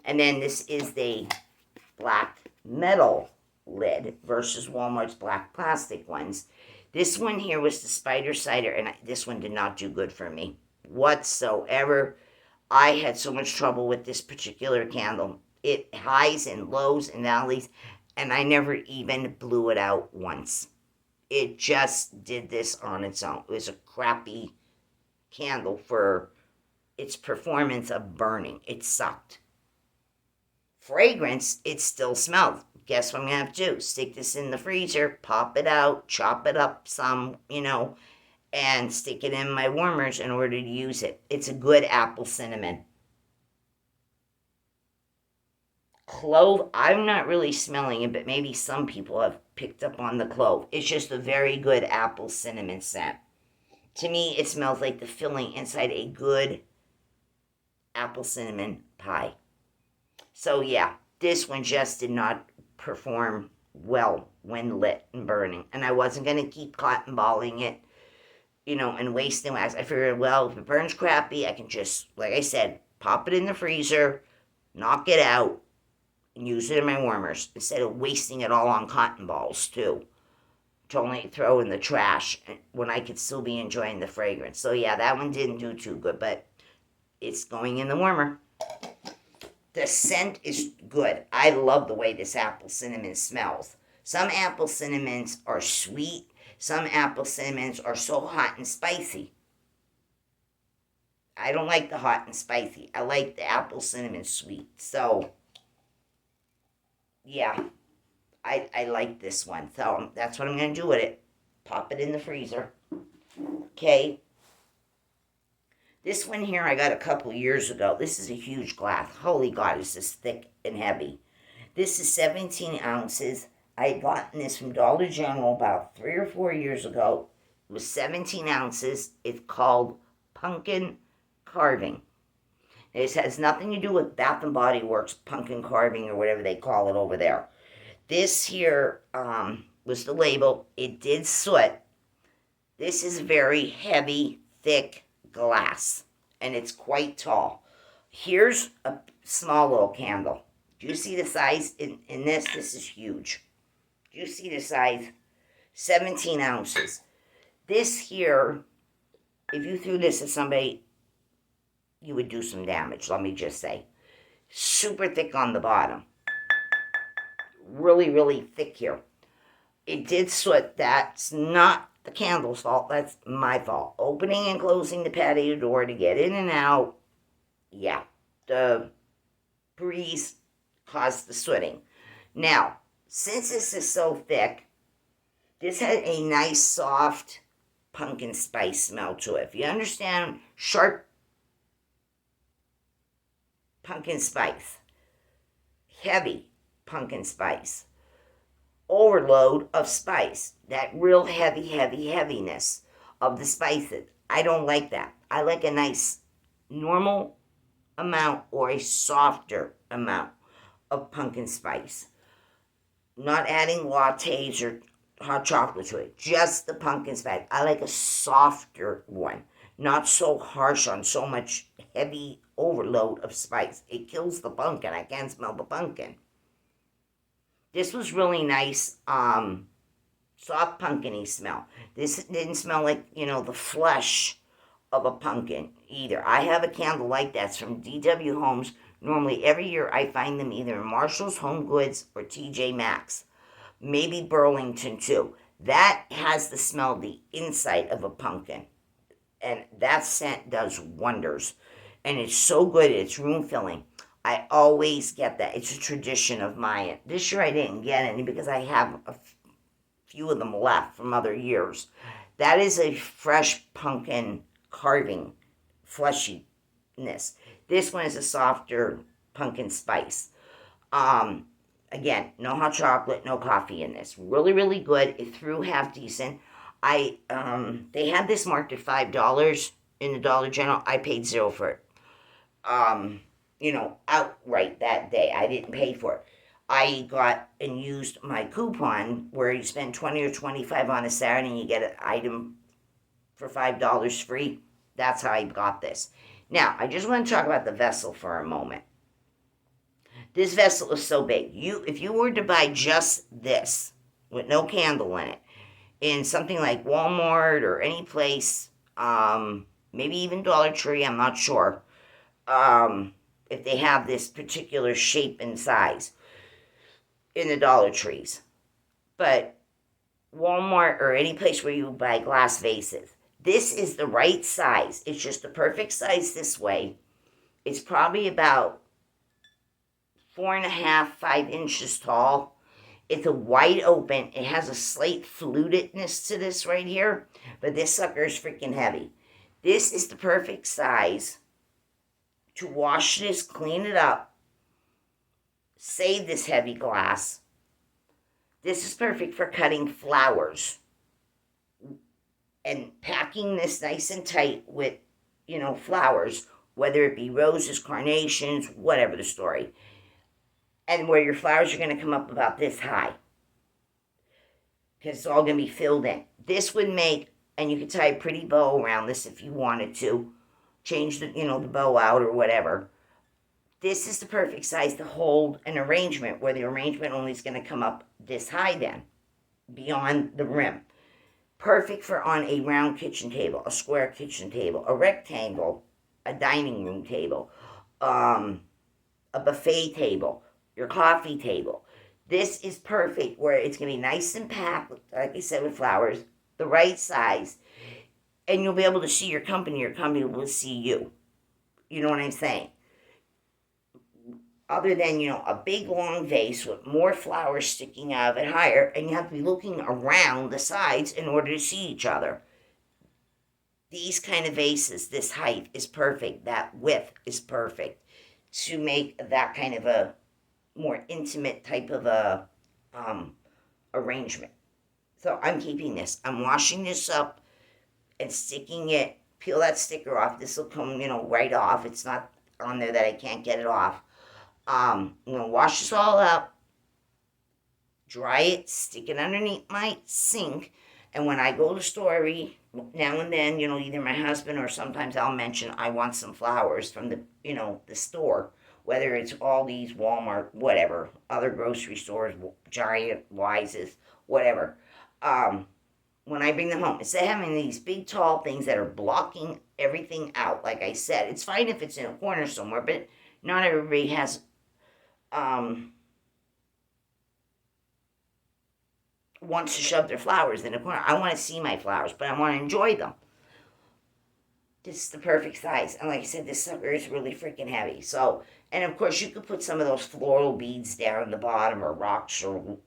And then this is the black metal lid versus Walmart's black plastic ones. This one here was the Spider Cider, and this one did not do good for me whatsoever. I had so much trouble with this particular candle. It highs and lows and valleys, and I never even blew it out once. It just did this on its own. It was a crappy candle for its performance of burning. It sucked. Fragrance, it still smelled. Guess what I'm going to have to do? Stick this in the freezer, pop it out, chop it up some, and stick it in my warmers in order to use it. It's a good apple cinnamon. Clove, I'm not really smelling it, but maybe some people have picked up on the clove. It's just a very good apple cinnamon scent. To me, it smells like the filling inside a good apple cinnamon pie. So yeah, this one just did not perform well when lit and burning. And I wasn't going to keep cotton balling it, and wasting wax. I figured, well, if it burns crappy, I can just, like I said, pop it in the freezer, knock it out, and use it in my warmers instead of wasting it all on cotton balls too, to only throw in the trash when I could still be enjoying the fragrance. So yeah, that one didn't do too good, but it's going in the warmer. The scent is good. I love the way this apple cinnamon smells. Some apple cinnamons are sweet. Some apple cinnamons are so hot and spicy. I don't like the hot and spicy. I like the apple cinnamon sweet. So yeah, I like this one. So that's what I'm going to do with it. Pop it in the freezer. Okay. This one here I got a couple years ago. This is a huge glass. Holy God, this is thick and heavy. This is 17 ounces. I had gotten this from Dollar General about 3 or 4 years ago. It was 17 ounces. It's called Pumpkin Carving. This has nothing to do with Bath and Body Works pumpkin carving or whatever they call it over there. This here was the label. It did soot. This is very heavy, thick glass, and it's quite tall. Here's a small little candle. Do you see the size in this? This is huge. Do you see the size? 17 ounces. This here, if you threw this at somebody, you would do some damage, let me just say. Super thick on the bottom. Really, really thick here. It did soot. That's not the candle's fault. That's my fault. Opening and closing the patio door to get in and out. Yeah, the breeze caused the sooting. Now, since this is so thick, This had a nice, soft pumpkin spice smell to it. If you understand sharp pumpkin spice, heavy pumpkin spice, overload of spice, that real heaviness of the spices. I don't like that. I like a nice normal amount or a softer amount of pumpkin spice. Not adding lattes or hot chocolate to it, just the pumpkin spice. I like a softer one, not so harsh on so much heavy overload of spice. It kills the pumpkin. I can't smell the pumpkin. This was really nice, soft pumpkiny smell. This didn't smell like, the flesh of a pumpkin either. I have a candle like that's from DW Homes. Normally every year I find them either in Marshall's, Home Goods, or TJ Maxx. Maybe Burlington too. That has the smell of the inside of a pumpkin. And that scent does wonders. And it's so good, it's room filling. I always get that. It's a tradition of mine. This year I didn't get any because I have a few of them left from other years. That is a fresh pumpkin carving fleshiness. This one is a softer pumpkin spice. Again, no hot chocolate, no coffee in this. Really, really good. It threw half decent. They had this marked at $5 in the Dollar General. I paid $0 for it. Outright that day. I didn't pay for it. I got and used my coupon where you spend 20 or 25 on a Saturday and you get an item for $5 free. That's how I got this. Now, I just want to talk about the vessel for a moment. This vessel is so big. If you were to buy just this with no candle in it in something like Walmart or any place, maybe even Dollar Tree, I'm not sure, if they have this particular shape and size in the Dollar Trees. But Walmart or any place where you buy glass vases, this is the right size. It's just the perfect size this way. It's probably about 4.5, 5 inches tall. It's a wide open. It has a slight flutedness to this right here, but this sucker is freaking heavy. This is the perfect size to wash this, clean it up, save this heavy glass. This is perfect for cutting flowers and packing this nice and tight with, flowers, whether it be roses, carnations, whatever the story. And where your flowers are going to come up about this high, because it's all going to be filled in. This would make, and you could tie a pretty bow around this if you wanted to, change the bow out or whatever. This is the perfect size to hold an arrangement where the arrangement only is going to come up this high then, beyond the rim. Perfect for on a round kitchen table, a square kitchen table, a rectangle, a dining room table, a buffet table, your coffee table. This is perfect where it's going to be nice and packed, like I said, with flowers, the right size, and you'll be able to see your company will see you. You know what I'm saying? Other than, a big long vase with more flowers sticking out of it higher, and you have to be looking around the sides in order to see each other. These kind of vases, this height is perfect. That width is perfect to make that kind of a more intimate type of a arrangement. So I'm keeping this. I'm washing this up and sticking it. Peel that sticker off. This will come, right off. It's not on there that I can't get it off. I'm going to wash this all up, dry it, stick it underneath my sink, and when I go to the store now and then, either my husband or sometimes I'll mention I want some flowers from the, the store, whether it's Aldi's, Walmart, whatever, other grocery stores, Giant, Wise's, whatever. When I bring them home, instead of having these big tall things that are blocking everything out, like I said, it's fine if it's in a corner somewhere, but not everybody has wants to shove their flowers in a corner. I want to see my flowers, but I want to enjoy them. This is the perfect size. And like I said, this sucker is really freaking heavy. So, and of course you could put some of those floral beads down the bottom or rocks or,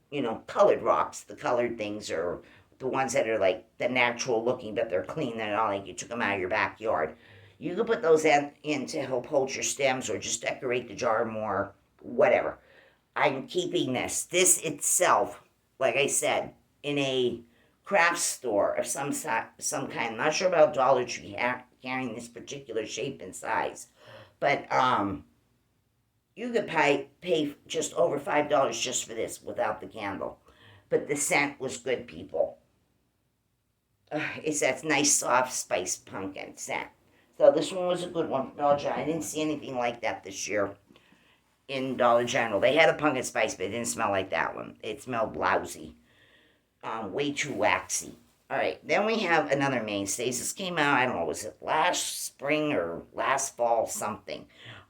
colored rocks, the colored things or the ones that are like the natural looking, but they're clean. They're not like you took them out of your backyard. You can put those in to help hold your stems or just decorate the jar more, whatever. I'm keeping this. This itself, like I said, in a craft store of some kind. I'm not sure about Dollar Tree carrying this particular shape and size, but you could pay just over $5 just for this without the candle. But the scent was good, people. It's that nice soft spice pumpkin scent. So this one was a good one from Dollar General. I didn't see anything like that this year in Dollar General. They had a pumpkin spice, but it didn't smell like that one. It smelled lousy. Way too waxy. All right, then we have another mainstays. This came out, I don't know, was it last spring or last fall something.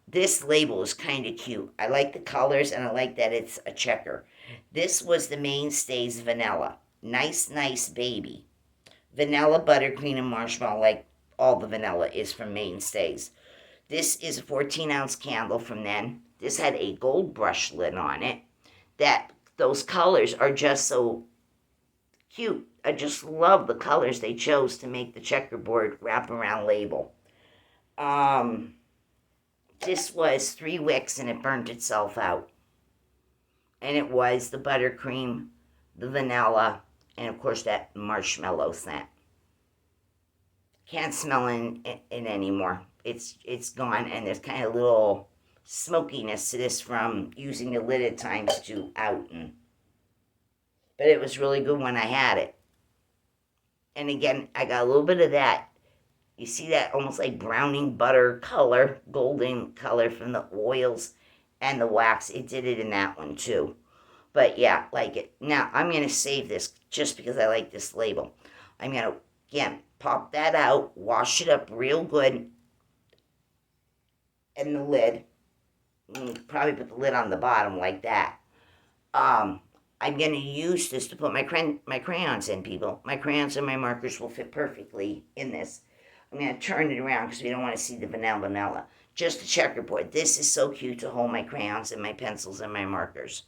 This label is kind of cute. I like the colors and I like that it's a checker. This was the Mainstays Vanilla. Nice, nice baby. Vanilla, buttercream, and marshmallow, like all the vanilla is from Mainstays. This is a 14-ounce candle from then. This had a gold brush lid on it. Those colors are just so cute. I just love the colors they chose to make the checkerboard wraparound label. This was 3 wicks and it burnt itself out. And it was the buttercream, the vanilla, and of course that marshmallow scent. Can't smell it anymore. It's gone, and there's kind of a little smokiness to this from using the lid at times to out. But it was really good when I had it. And again, I got a little bit of that. You see that almost like browning butter color, golden color from the oils and the wax. It did it in that one too. But yeah, like it. Now, I'm going to save this just because I like this label. I'm going to, again, pop that out, wash it up real good, and the lid. Probably put the lid on the bottom like that. I'm going to use this to put my crayons in, people. My crayons and my markers will fit perfectly in this. I'm going to turn it around because we don't want to see the vanilla. Just a checkerboard. This is so cute to hold my crayons and my pencils and my markers.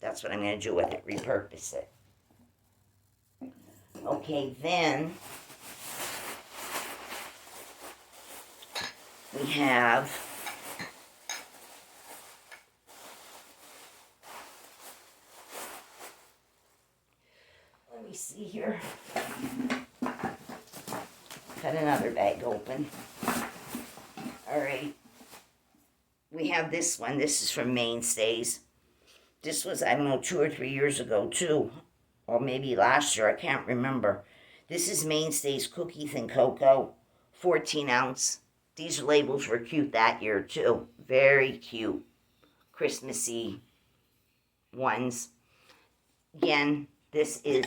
That's what I'm going to do with it, repurpose it. Okay, then we have let me see here. Cut another bag open. All right. We have this one. This is from Mainstays. This was, I don't know, 2 or 3 years ago, too. Or maybe last year. I can't remember. This is Mainstays Cookies and Cocoa. 14 ounce. These labels were cute that year, too. Very cute. Christmassy ones. Again, this is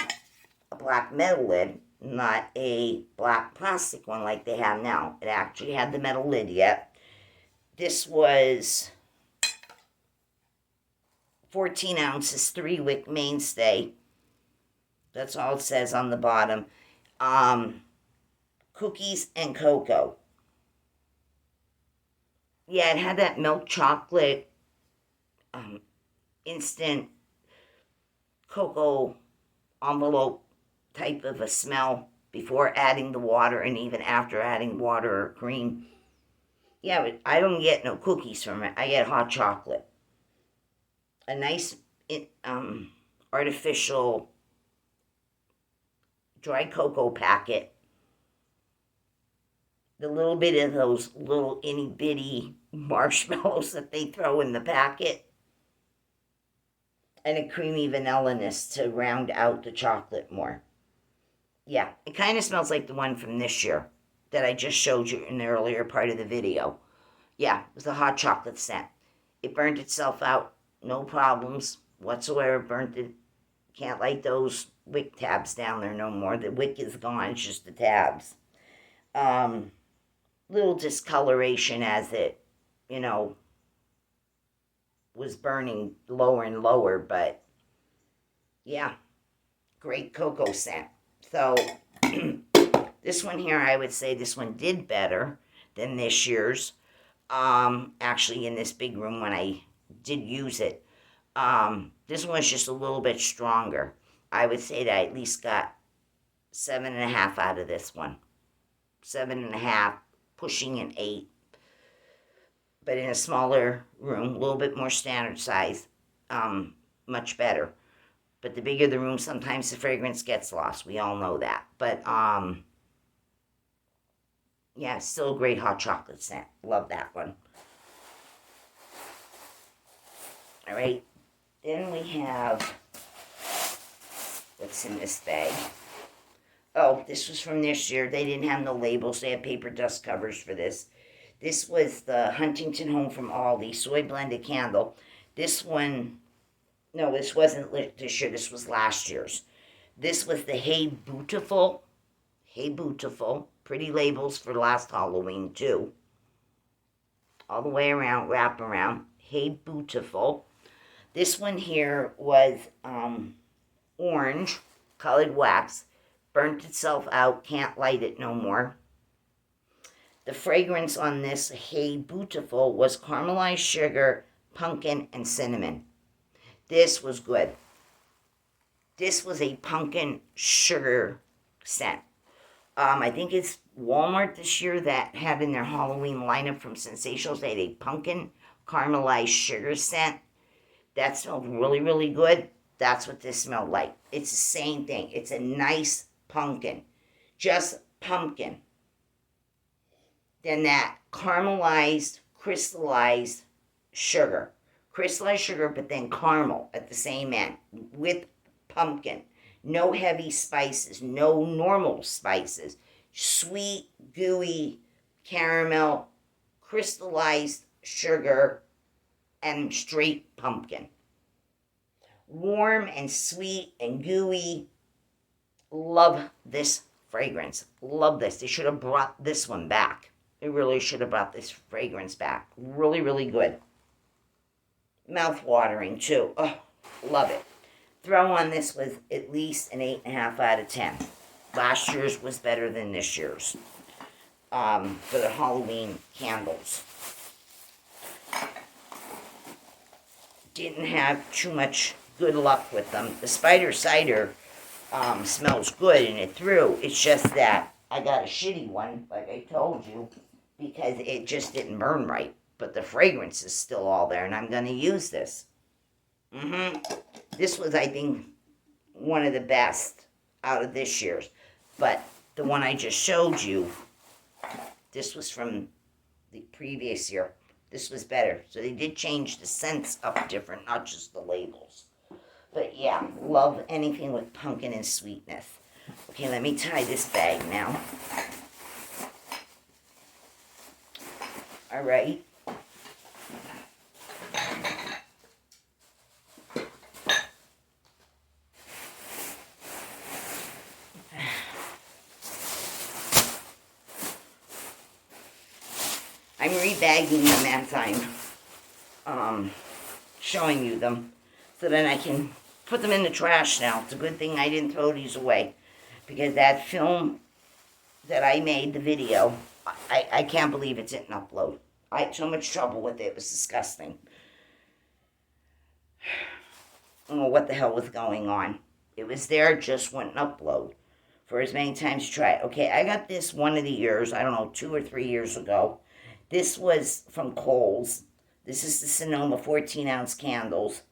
a black metal lid, not a black plastic one like they have now. It actually had the metal lid yet. This was 14 ounces, 3 wick mainstay. That's all it says on the bottom. Cookies and cocoa. Yeah, it had that milk chocolate, instant cocoa envelope type of a smell before adding the water and even after adding water or cream. Yeah, but I don't get no cookies from it. I get hot chocolate. A nice artificial dry cocoa packet. The little bit of those little itty bitty marshmallows that they throw in the packet. And a creamy vanilla-ness to round out the chocolate more. Yeah, it kind of smells like the one from this year that I just showed you in the earlier part of the video. Yeah, it was the hot chocolate scent. It burned itself out, no problems whatsoever. Burnt it. Can't light those wick tabs down there no more. The wick is gone, it's just the tabs. Little discoloration as it, was burning lower and lower, but yeah, great cocoa scent. So this one here, I would say this one did better than this year's. Actually, in this big room when I did use it, this one's just a little bit stronger. I would say that I at least got 7.5 out of this one. 7.5, pushing an 8. But in a smaller room, a little bit more standard size, much better. But the bigger the room, sometimes the fragrance gets lost. We all know that. But, yeah, still a great hot chocolate scent. Love that one. All right. Then we have, what's in this bag? Oh, this was from this year. They didn't have no labels. They had paper dust covers for this. This was the Huntington Home from Aldi soy blended candle. This one, no, this wasn't this year. This was last year's. This was the Hey Beautiful. Hey Beautiful. Pretty labels for last Halloween, too. All the way around, wrap around. Hey Beautiful. This one here was orange, colored wax. Burnt itself out, can't light it no more. The fragrance on this Hey Beautiful was caramelized sugar, pumpkin, and cinnamon. This was good. This was a pumpkin sugar scent. I think it's Walmart this year that had in their Halloween lineup from Sensationals, they had a pumpkin caramelized sugar scent. That smelled really, really good. That's what this smelled like. It's the same thing. It's a nice pumpkin. Just pumpkin. Then that caramelized, crystallized sugar. Crystallized sugar, but then caramel at the same end with pumpkin. No heavy spices, no normal spices. Sweet, gooey caramel, crystallized sugar, and straight pumpkin. Warm and sweet and gooey. Love this fragrance. Love this. They should have brought this one back. They really should have brought this fragrance back. Really, really good. Mouth-watering, too. Oh, love it. Throw on this with at least an 8.5 out of 10. Last year's was better than this year's. For the Halloween candles. Didn't have too much good luck with them. The Spider Cider smells good and it threw. It's just that I got a shitty one, like I told you, because it just didn't burn right. But the fragrance is still all there, and I'm going to use this. This was, I think, one of the best out of this year's. But the one I just showed you, this was from the previous year. This was better. So they did change the scents up different, not just the labels. But yeah, love anything with pumpkin and sweetness. Okay, let me tie this bag now. All right. I'm rebagging them as I'm showing you them so that I can put them in the trash now. It's a good thing I didn't throw these away because that film that I made, the video, I can't believe it didn't upload. I had so much trouble with it. It was disgusting. I don't know what the hell was going on. It was there, just wouldn't upload for as many times as you try it. Okay, I got this one of the years, I don't know, 2 or 3 years ago. This was from Kroll's. This is the Sonoma 14-ounce candles.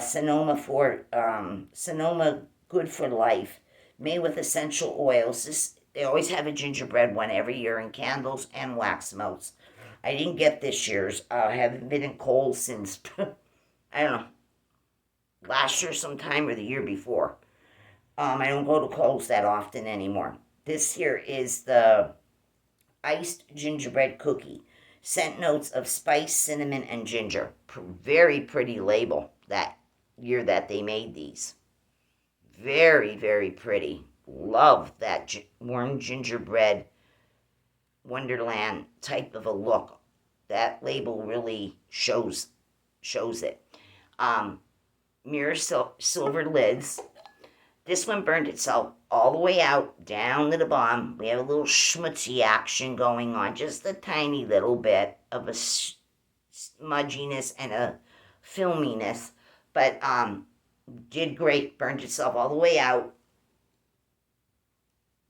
Sonoma Good for Life, made with essential oils. They always have a gingerbread one every year in candles and wax melts. I didn't get this year's. I haven't been in Kroll since, I don't know, last year sometime or the year before. I don't go to Kroll's that often anymore. This here is the iced gingerbread cookie. Scent notes of spice, cinnamon, and ginger. Very pretty label that year that they made these. Very, very pretty. Love that warm gingerbread Wonderland type of a look. That label really shows it. Mirror silver lids. This one burned itself all the way out, down to the bottom. We have a little schmutzy action going on. Just a tiny little bit of a smudginess and a filminess. But did great. Burned itself all the way out.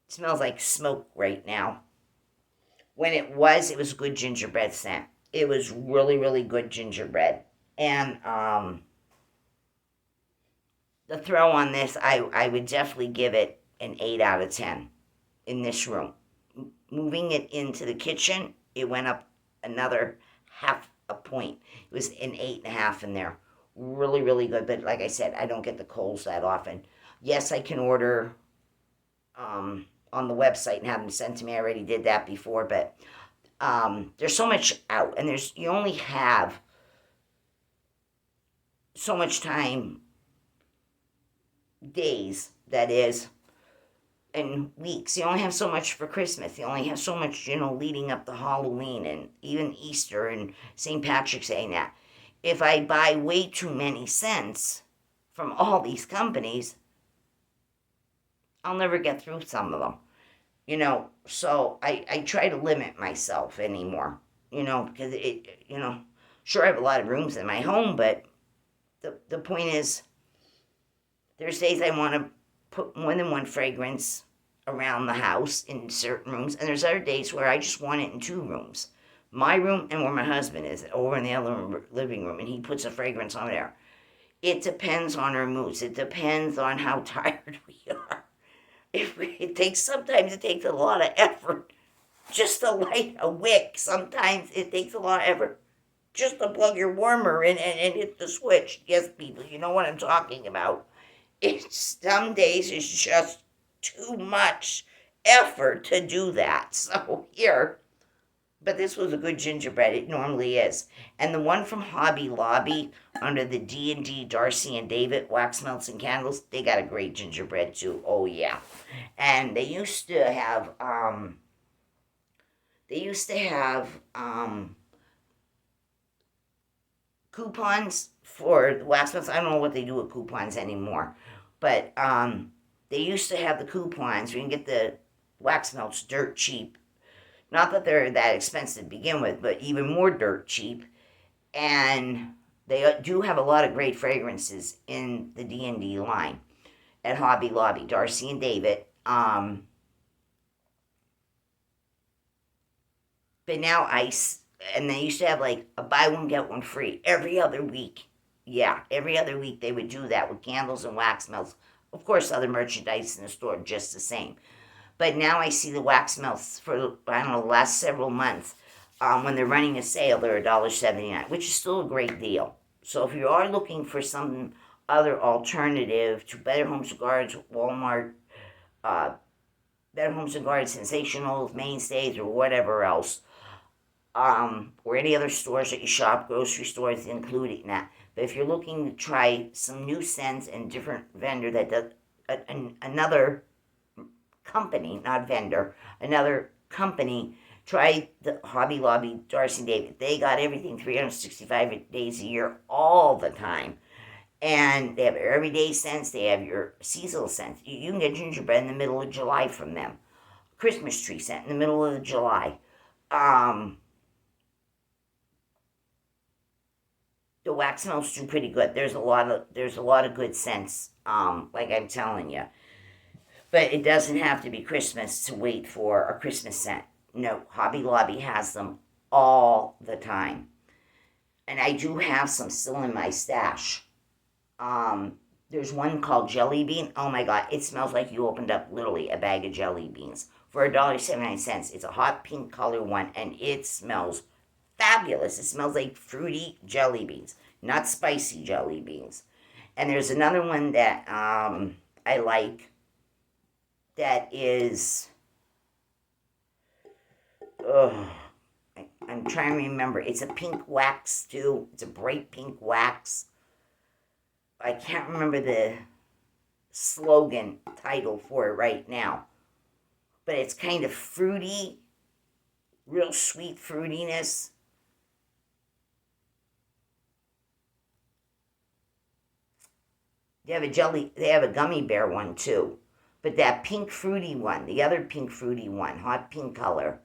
It smells like smoke right now. When it was good gingerbread scent. It was really, really good gingerbread. And the throw on this, I would definitely give it an 8 out of 10 in this room. Moving it into the kitchen, it went up another half a point. It was an 8.5 in there. Really, really good. But like I said, I don't get the Krolls that often. Yes, I can order on the website and have them sent to me. I already did that before, but there's so much out, and you only have so much time, days, that is, and weeks. You only have so much for Christmas. You only have so much, leading up to Halloween and even Easter and St. Patrick's Day and that. If I buy way too many scents from all these companies, I'll never get through some of them. So I try to limit myself anymore, because sure, I have a lot of rooms in my home, but the point is, there's days I want to put more than one fragrance around the house in certain rooms, and there's other days where I just want it in 2 rooms. My room and where my husband is, over in the other living room, and he puts a fragrance on there. It depends on our moods. It depends on how tired we are. Sometimes it takes a lot of effort just to light a wick. Sometimes it takes a lot of effort just to plug your warmer in and hit the switch. Yes, people, you know what I'm talking about. Some days it's just too much effort to do that. So here, but this was a good gingerbread. It normally is. And the one from Hobby Lobby under the D&D Darcy and David wax melts and candles, they got a great gingerbread too. Oh yeah. And they used to have coupons for the wax melts. I don't know what they do with coupons anymore, but they used to have the coupons where you can get the wax melts dirt cheap. Not that they're that expensive to begin with, but even more dirt cheap. And they do have a lot of great fragrances in the D&D line at Hobby Lobby, Darcy and David. But now and they used to have like a buy one, get one free every other week. Yeah, every other week they would do that with candles and wax melts. Of course, other merchandise in the store just the same. But now I see the wax melts for, I don't know, the last several months. When they're running a sale, they're $1.79, which is still a great deal. So if you are looking for some other alternative to Better Homes and Gardens, Walmart, Better Homes and Gardens, Sensationals, Mainstays, or whatever else, or any other stores that you shop, grocery stores including that. But if you're looking to try some new scents and different vendor that does another company, not vendor, another company, try the Hobby Lobby, Darcy and David. They got everything 365 days a year, all the time. And they have everyday scents. They have your seasonal scents. You can get gingerbread in the middle of July from them. Christmas tree scent in the middle of July. The wax smells do pretty good. There's a lot of good scents. Like I'm telling you. But it doesn't have to be Christmas to wait for a Christmas scent. No, Hobby Lobby has them all the time. And I do have some still in my stash. There's one called Jelly Bean. Oh my God, it smells like you opened up literally a bag of jelly beans for $1.79. It's a hot pink color one, and it smells fabulous. It smells like fruity jelly beans, not spicy jelly beans. And there's another one that I like that is, I'm trying to remember. It's a pink wax too. It's a bright pink wax. I can't remember the slogan title for it right now. But it's kind of fruity, real sweet fruitiness. They have a gummy bear one too. But that pink fruity one, the other pink fruity one, hot pink color.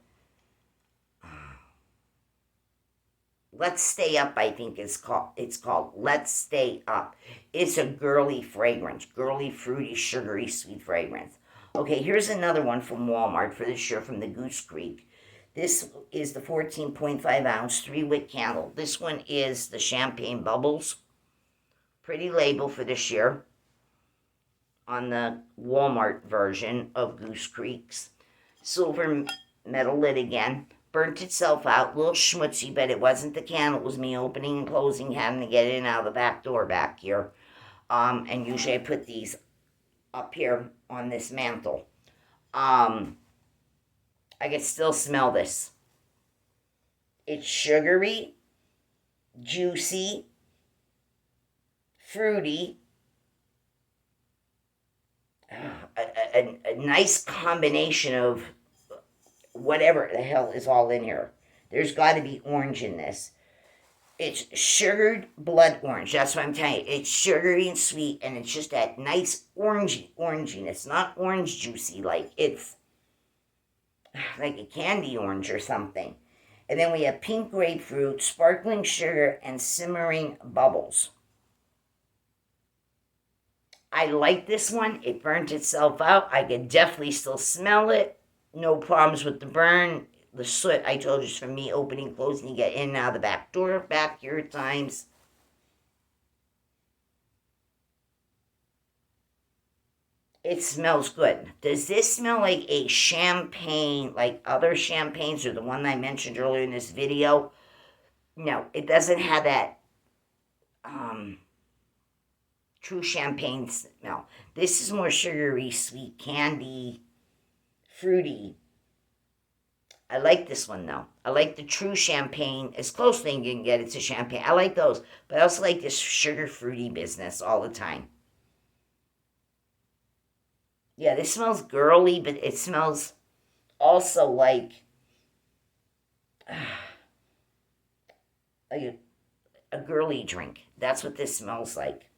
Let's Stay Up, I think it's called. Let's Stay Up. It's a girly fragrance. Girly, fruity, sugary, sweet fragrance. Okay, here's another one from Walmart for this year from the Goose Creek. This is the 14.5 ounce 3-wick candle. This one is the Champagne Bubbles. Pretty label for this year on the Walmart version of Goose Creek's. Silver metal lid again. Burnt itself out, a little schmutzy, but it wasn't the candle. It was me opening and closing, having to get in and out of the back door back here. And usually I put these up here on this mantle. I can still smell this. It's sugary, juicy, fruity, a nice combination of whatever the hell is all in here. There's got to be orange in this. It's sugared blood orange. That's what I'm telling you. It's sugary and sweet, and it's just that nice oranginess. Not orange juicy, like it's like a candy orange or something. And then we have pink grapefruit, sparkling sugar, and simmering bubbles. I like this one. It burnt itself out. I can definitely still smell it. No problems with the burn. The soot, I told you, is from me opening, closing, you get in and out of the back door, back here at times. It smells good. Does this smell like a champagne, like other champagnes or the one I mentioned earlier in this video? No, it doesn't have that true champagne smell. This is more sugary, sweet, candy, fruity. I like this one though. I like the true champagne, as close as you can get it to champagne. I like those, but I also like this sugar fruity business all the time. Yeah, this smells girly, but it smells also like a girly drink. That's what this smells like.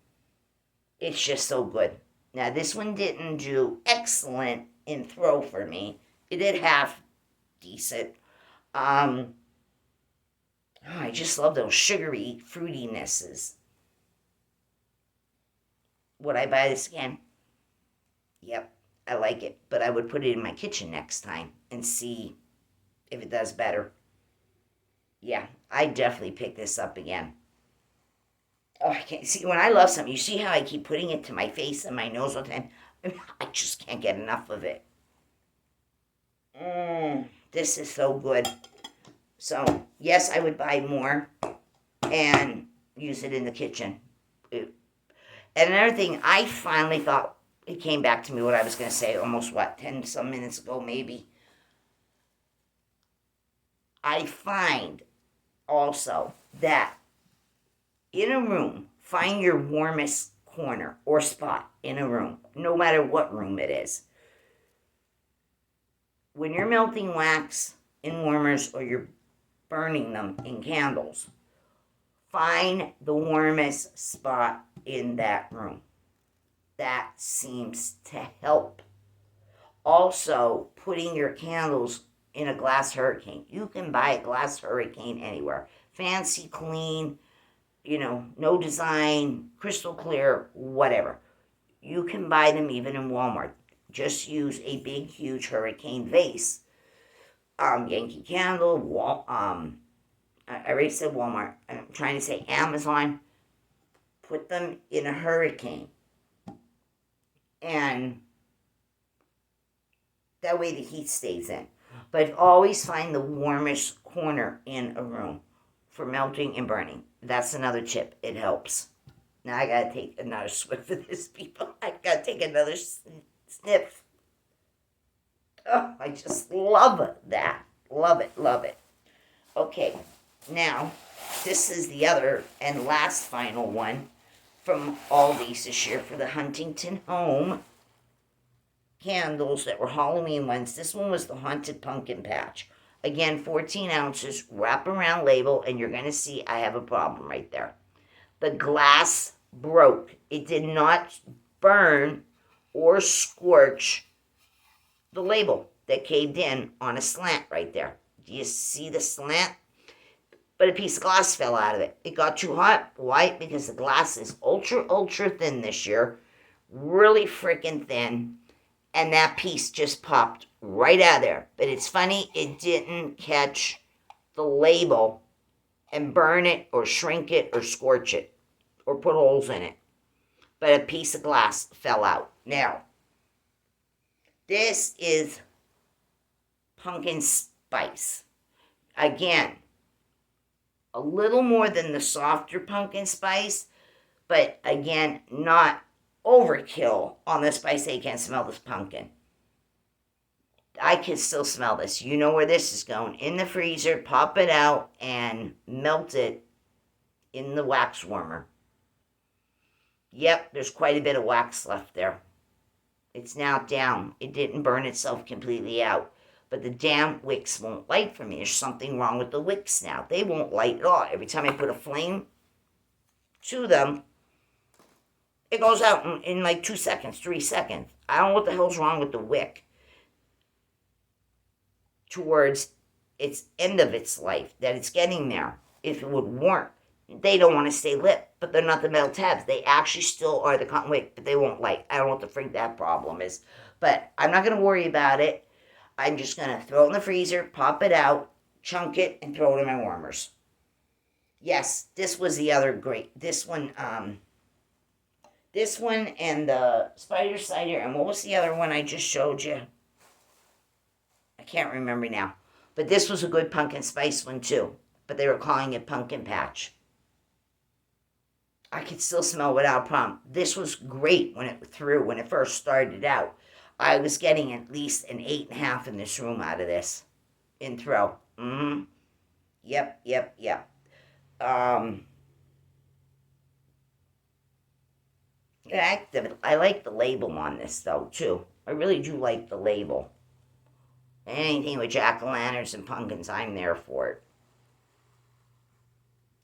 It's just so good. Now, this one didn't do excellent in throw for me. It did half decent. I just love those sugary fruitinesses. Would I buy this again? Yep, I like it. But I would put it in my kitchen next time and see if it does better. Yeah, I definitely pick this up again. Oh, I can't see. When I love something, you see how I keep putting it to my face and my nose all the time? I just can't get enough of it. This is so good. So, yes, I would buy more and use it in the kitchen. And another thing, I finally thought, it came back to me what I was going to say almost, 10 some minutes ago maybe. I find also that in a room, find your warmest corner or spot in a room, no matter what room it is. When you're melting wax in warmers or you're burning them in candles, find the warmest spot in that room. That seems to help. Also, putting your candles in a glass hurricane. You can buy a glass hurricane anywhere. Fancy, clean, no design, crystal clear, whatever. You can buy them even in Walmart. Just use a big, huge hurricane vase. Yankee Candle, I already said Walmart. I'm trying to say Amazon. Put them in a hurricane. And that way the heat stays in. But always find the warmest corner in a room for melting and burning. That's another tip. It helps. Now I gotta take another swift of this, people. I gotta take another sniff. Oh, I just love that. Love it, love it. Okay, now this is the other and last final one from Aldi's this year for the Huntington Home candles that were Halloween ones. This one was the Haunted Pumpkin Patch. Again, 14 ounces, wraparound label, and you're going to see I have a problem right there. The glass broke. It did not burn or scorch the label that caved in on a slant right there. Do you see the slant? But a piece of glass fell out of it. It got too hot. Why? Because the glass is ultra thin this year. Really freaking thin. and that piece just popped right out of there. But it's funny, it didn't catch the label and burn it or shrink it or scorch it or put holes in it. But a piece of glass fell out. Now, this is pumpkin spice. Again, a little more than the softer pumpkin spice, but again, not overkill on the spice. I can't smell this pumpkin. I can still smell this. You know where this is going. In the freezer, pop it out, and melt it in the wax warmer. Yep, there's quite a bit of wax left there. It's now down. It didn't burn itself completely out. But the damn wicks won't light for me. There's something wrong with the wicks now. They won't light at all. Every time I put a flame to them, it goes out in like 2 seconds, 3 seconds. I don't know what the hell's wrong with the wick. Towards its end of its life, that it's getting there. If it would warm, they don't want to stay lit, but they're not the metal tabs. They actually still are the cotton wick, but they won't light. I don't know what the freak that problem is, but I'm not going to worry about it. I'm just going to throw it in the freezer, pop it out, chunk it, and throw it in my warmers. Yes, this was the other great. This one and the spider cider, and what was the other one I just showed you? I can't remember now. But this was a good pumpkin spice one too. But they were calling it pumpkin patch. I could still smell without a problem. This was great when it first started out. I was getting at least an 8.5 in this room out of this. In throw. Yep. I like the label on this though too. I really do like the label. Anything with jack-o'-lanterns and pumpkins, I'm there for it.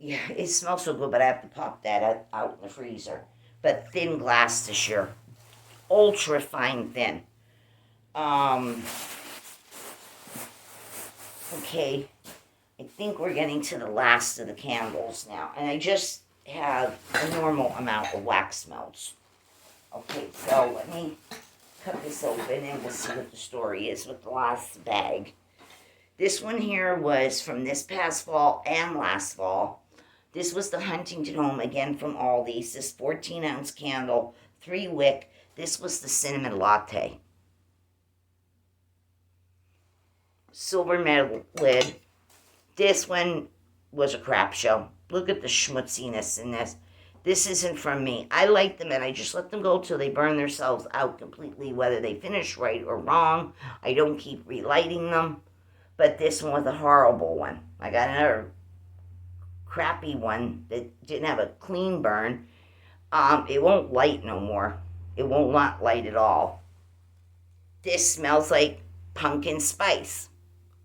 Yeah, it smells so good, but I have to pop that out in the freezer. But thin glass this year. Ultra fine thin. Okay, I think we're getting to the last of the candles now. And I just have a normal amount of wax melts. Okay, so let me cut this open and we'll see what the story is with the last bag. This one here was from this past fall and last fall. This was the Huntington Home, again from Aldi's. This 14-ounce candle, 3 wick. This was the cinnamon latte. Silver metal lid. This one was a crap show. Look at the schmutziness in this. This isn't from me. I like them and I just let them go till they burn themselves out completely, whether they finish right or wrong. I don't keep relighting them. But this one was a horrible one. I got another crappy one that didn't have a clean burn. It won't light no more. It will not light at all. This smells like pumpkin spice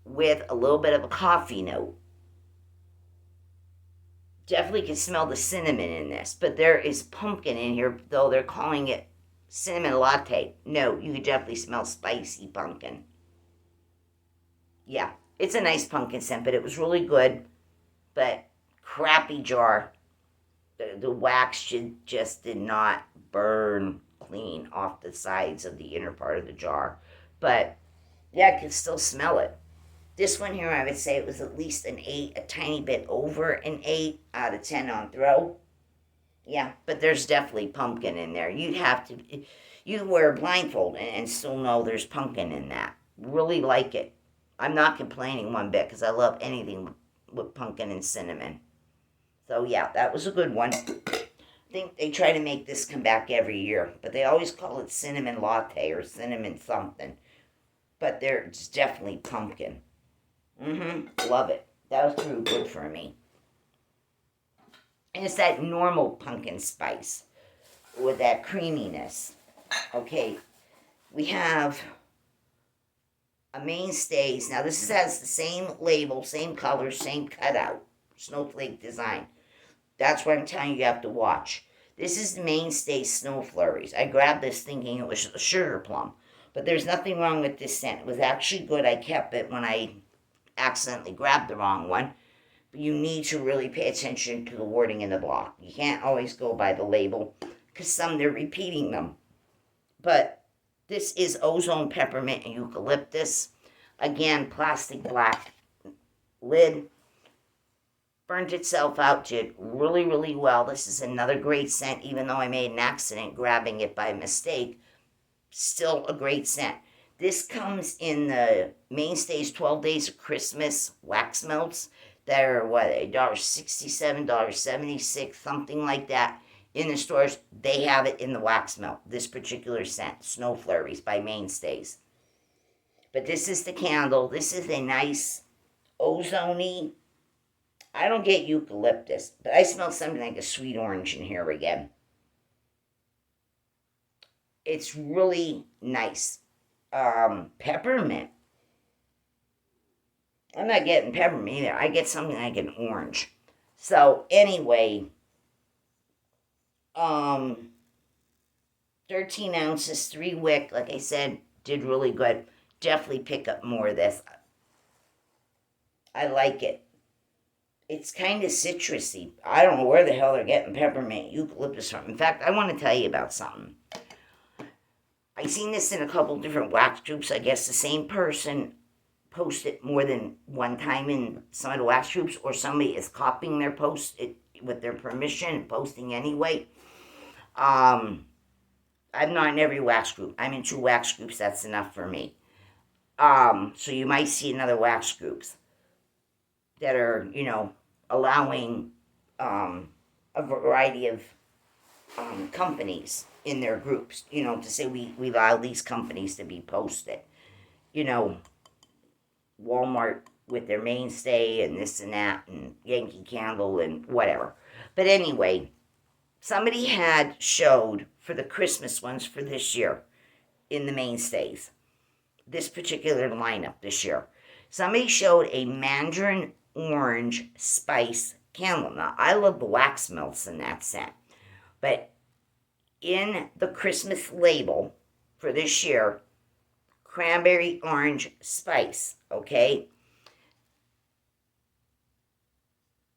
with a little bit of a coffee note. Definitely can smell the cinnamon in this, but there is pumpkin in here, though they're calling it cinnamon latte. No, you can definitely smell spicy pumpkin. Yeah, it's a nice pumpkin scent, but it was really good, but crappy jar. The wax just did not burn clean off the sides of the inner part of the jar. But yeah, I can still smell it. This one here, I would say it was at least an 8, a tiny bit over an 8 out of 10 on throw. Yeah, but there's definitely pumpkin in there. You wear a blindfold and still know there's pumpkin in that. Really like it. I'm not complaining one bit because I love anything with pumpkin and cinnamon. So yeah, that was a good one. I think they try to make this come back every year, but they always call it cinnamon latte or cinnamon something. But there's definitely pumpkin. Love it. That was pretty good for me. And it's that normal pumpkin spice with that creaminess. Okay, we have a Mainstays. Now this has the same label, same color, same cutout, snowflake design. That's what I'm telling you have to watch. This is the Mainstay Snow Flurries. I grabbed this thinking it was a sugar plum, but there's nothing wrong with this scent. It was actually good. I kept it when I accidentally grabbed the wrong one. But you need to really pay attention to the wording in the block. You can't always go by the label because some they're repeating them. But This is ozone peppermint and eucalyptus. Again, plastic black lid. Burnt itself out, did really, really well. This is another great scent, even though I made an accident grabbing it by mistake. Still a great scent. This comes in the Mainstays 12 Days of Christmas wax melts that are, what, $1.67, $1.76, something like that. In the stores, they have it in the wax melt. This particular scent, Snow Flurries by Mainstays. But this is the candle. This is a nice ozone-y. I don't get eucalyptus, but I smell something like a sweet orange in here again. It's really nice. Peppermint. I'm not getting peppermint either. I get something like an orange. So anyway, 13 ounces, 3 wick, like I said, did really good. Definitely pick up more of this. I like it. It's kind of citrusy. I don't know where the hell they're getting peppermint eucalyptus from. In fact, I want to tell you about something. I seen this in a couple different wax groups. I guess the same person posted more than one time in some of the wax groups, or somebody is copying their post with their permission and posting anyway. I'm not in every wax group. I'm in 2 wax groups. That's enough for me. So you might see in other wax groups that are, allowing a variety of companies in their groups, to say we allow these companies to be posted. Walmart with their Mainstay and this and that, and Yankee Candle and whatever. But anyway, somebody had showed for the Christmas ones for this year in the Mainstays, this particular lineup this year. Somebody showed a mandarin orange spice candle. Now, I love the wax melts in that scent, but in the Christmas label for this year, cranberry orange spice, okay?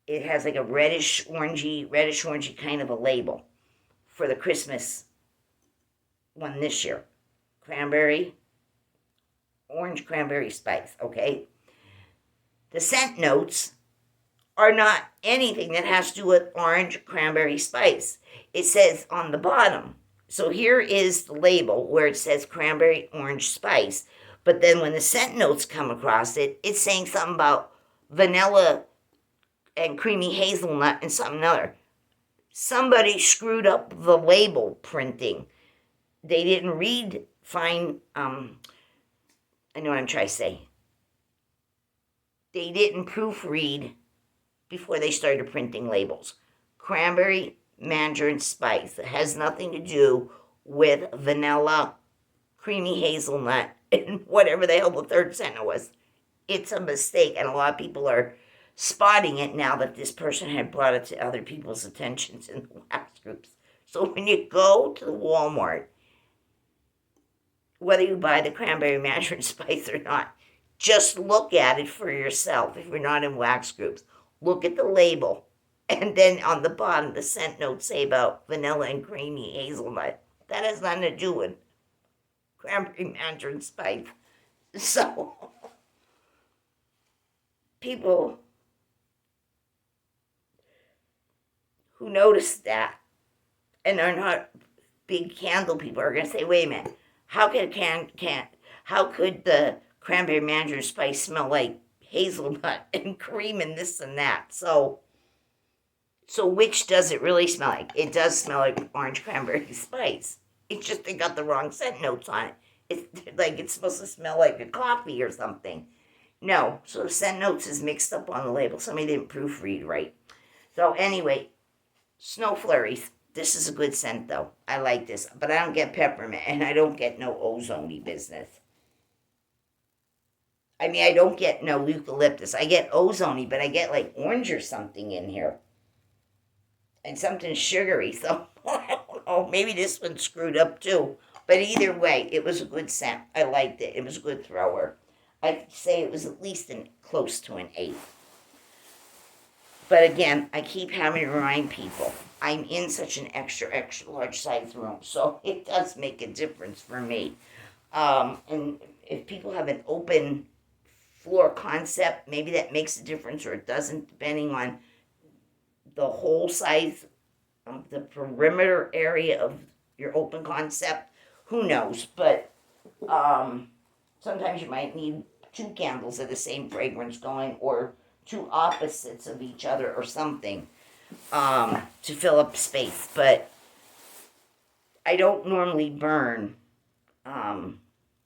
It has like a reddish orangey kind of a label for the Christmas one this year. Orange cranberry spice, okay? The scent notes are not anything that has to do with orange cranberry spice. It says on the bottom. So here is the label where it says cranberry orange spice. But then when the scent notes come across it, it's saying something about vanilla and creamy hazelnut and something other. Somebody screwed up the label printing. They didn't read fine. I know what I'm trying to say. They didn't proofread before they started printing labels. Cranberry mandarin spice. It has nothing to do with vanilla, creamy hazelnut, and whatever the hell the third sentence was. It's a mistake, and a lot of people are spotting it now that this person had brought it to other people's attentions in the wax groups. So when you go to the Walmart, whether you buy the cranberry mandarin spice or not, just look at it for yourself. If you're not in wax groups, look at the label. And then on the bottom, the scent notes say about vanilla and creamy hazelnut. That has nothing to do with cranberry mandarin spice. So, people who notice that and are not big candle people are going to say, wait a minute, how could the cranberry mandarin spice smell like hazelnut and cream and this and that? So which does it really smell like? It does smell like orange cranberry spice. It's just they got the wrong scent notes on it. It's like it's supposed to smell like a coffee or something. No, so the scent notes is mixed up on the label. Somebody didn't proofread right. So anyway, Snow Flurries. This is a good scent though. I like this, but I don't get peppermint and I don't get no ozone-y business. I mean, I don't get no eucalyptus. I get ozone-y, but I get like orange or something in here. And something sugary, so I don't know, maybe this one screwed up too. But either way, it was a good scent. I liked it. It was a good thrower. I'd say it was at least close to an 8. But again, I keep having to remind people, I'm in such an extra large size room, so it does make a difference for me. And if people have an open floor concept, maybe that makes a difference or it doesn't, depending on the whole size of the perimeter area of your open concept. Who knows? But sometimes you might need two candles of the same fragrance going, or two opposites of each other, or something to fill up space. But I don't normally burn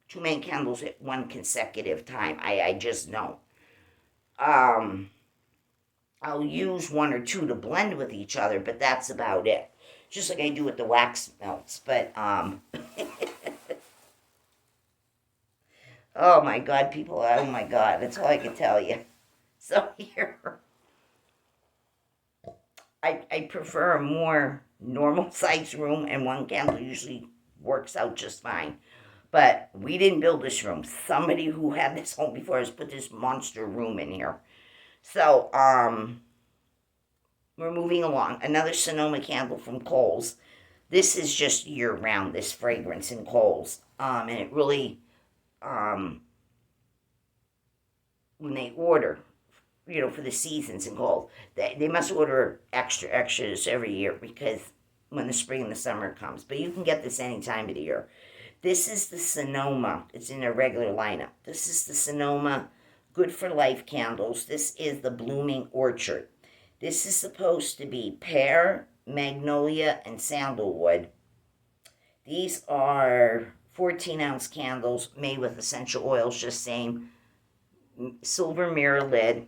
two main candles at one consecutive time. I just don't. Um, I'll use one or two to blend with each other, but that's about it. Just like I do with the wax melts. But oh my God, people! Oh my God, that's all I can tell you. So here, I prefer a more normal sized room, and one candle usually works out just fine. But we didn't build this room. Somebody who had this home before us put this monster room in here. So, we're moving along. Another Sonoma candle from Kohl's. This is just year round, this fragrance in Kohl's. And it really, when they order, for the seasons in Kohl's, they must order extras every year because when the spring and the summer comes. But you can get this any time of the year. This is the Sonoma. It's in a regular lineup. This is the Sonoma Good for Life candles. This is the Blooming Orchard. This is supposed to be pear, magnolia, and sandalwood. These are 14-ounce candles made with essential oils, just same. Silver mirror lid.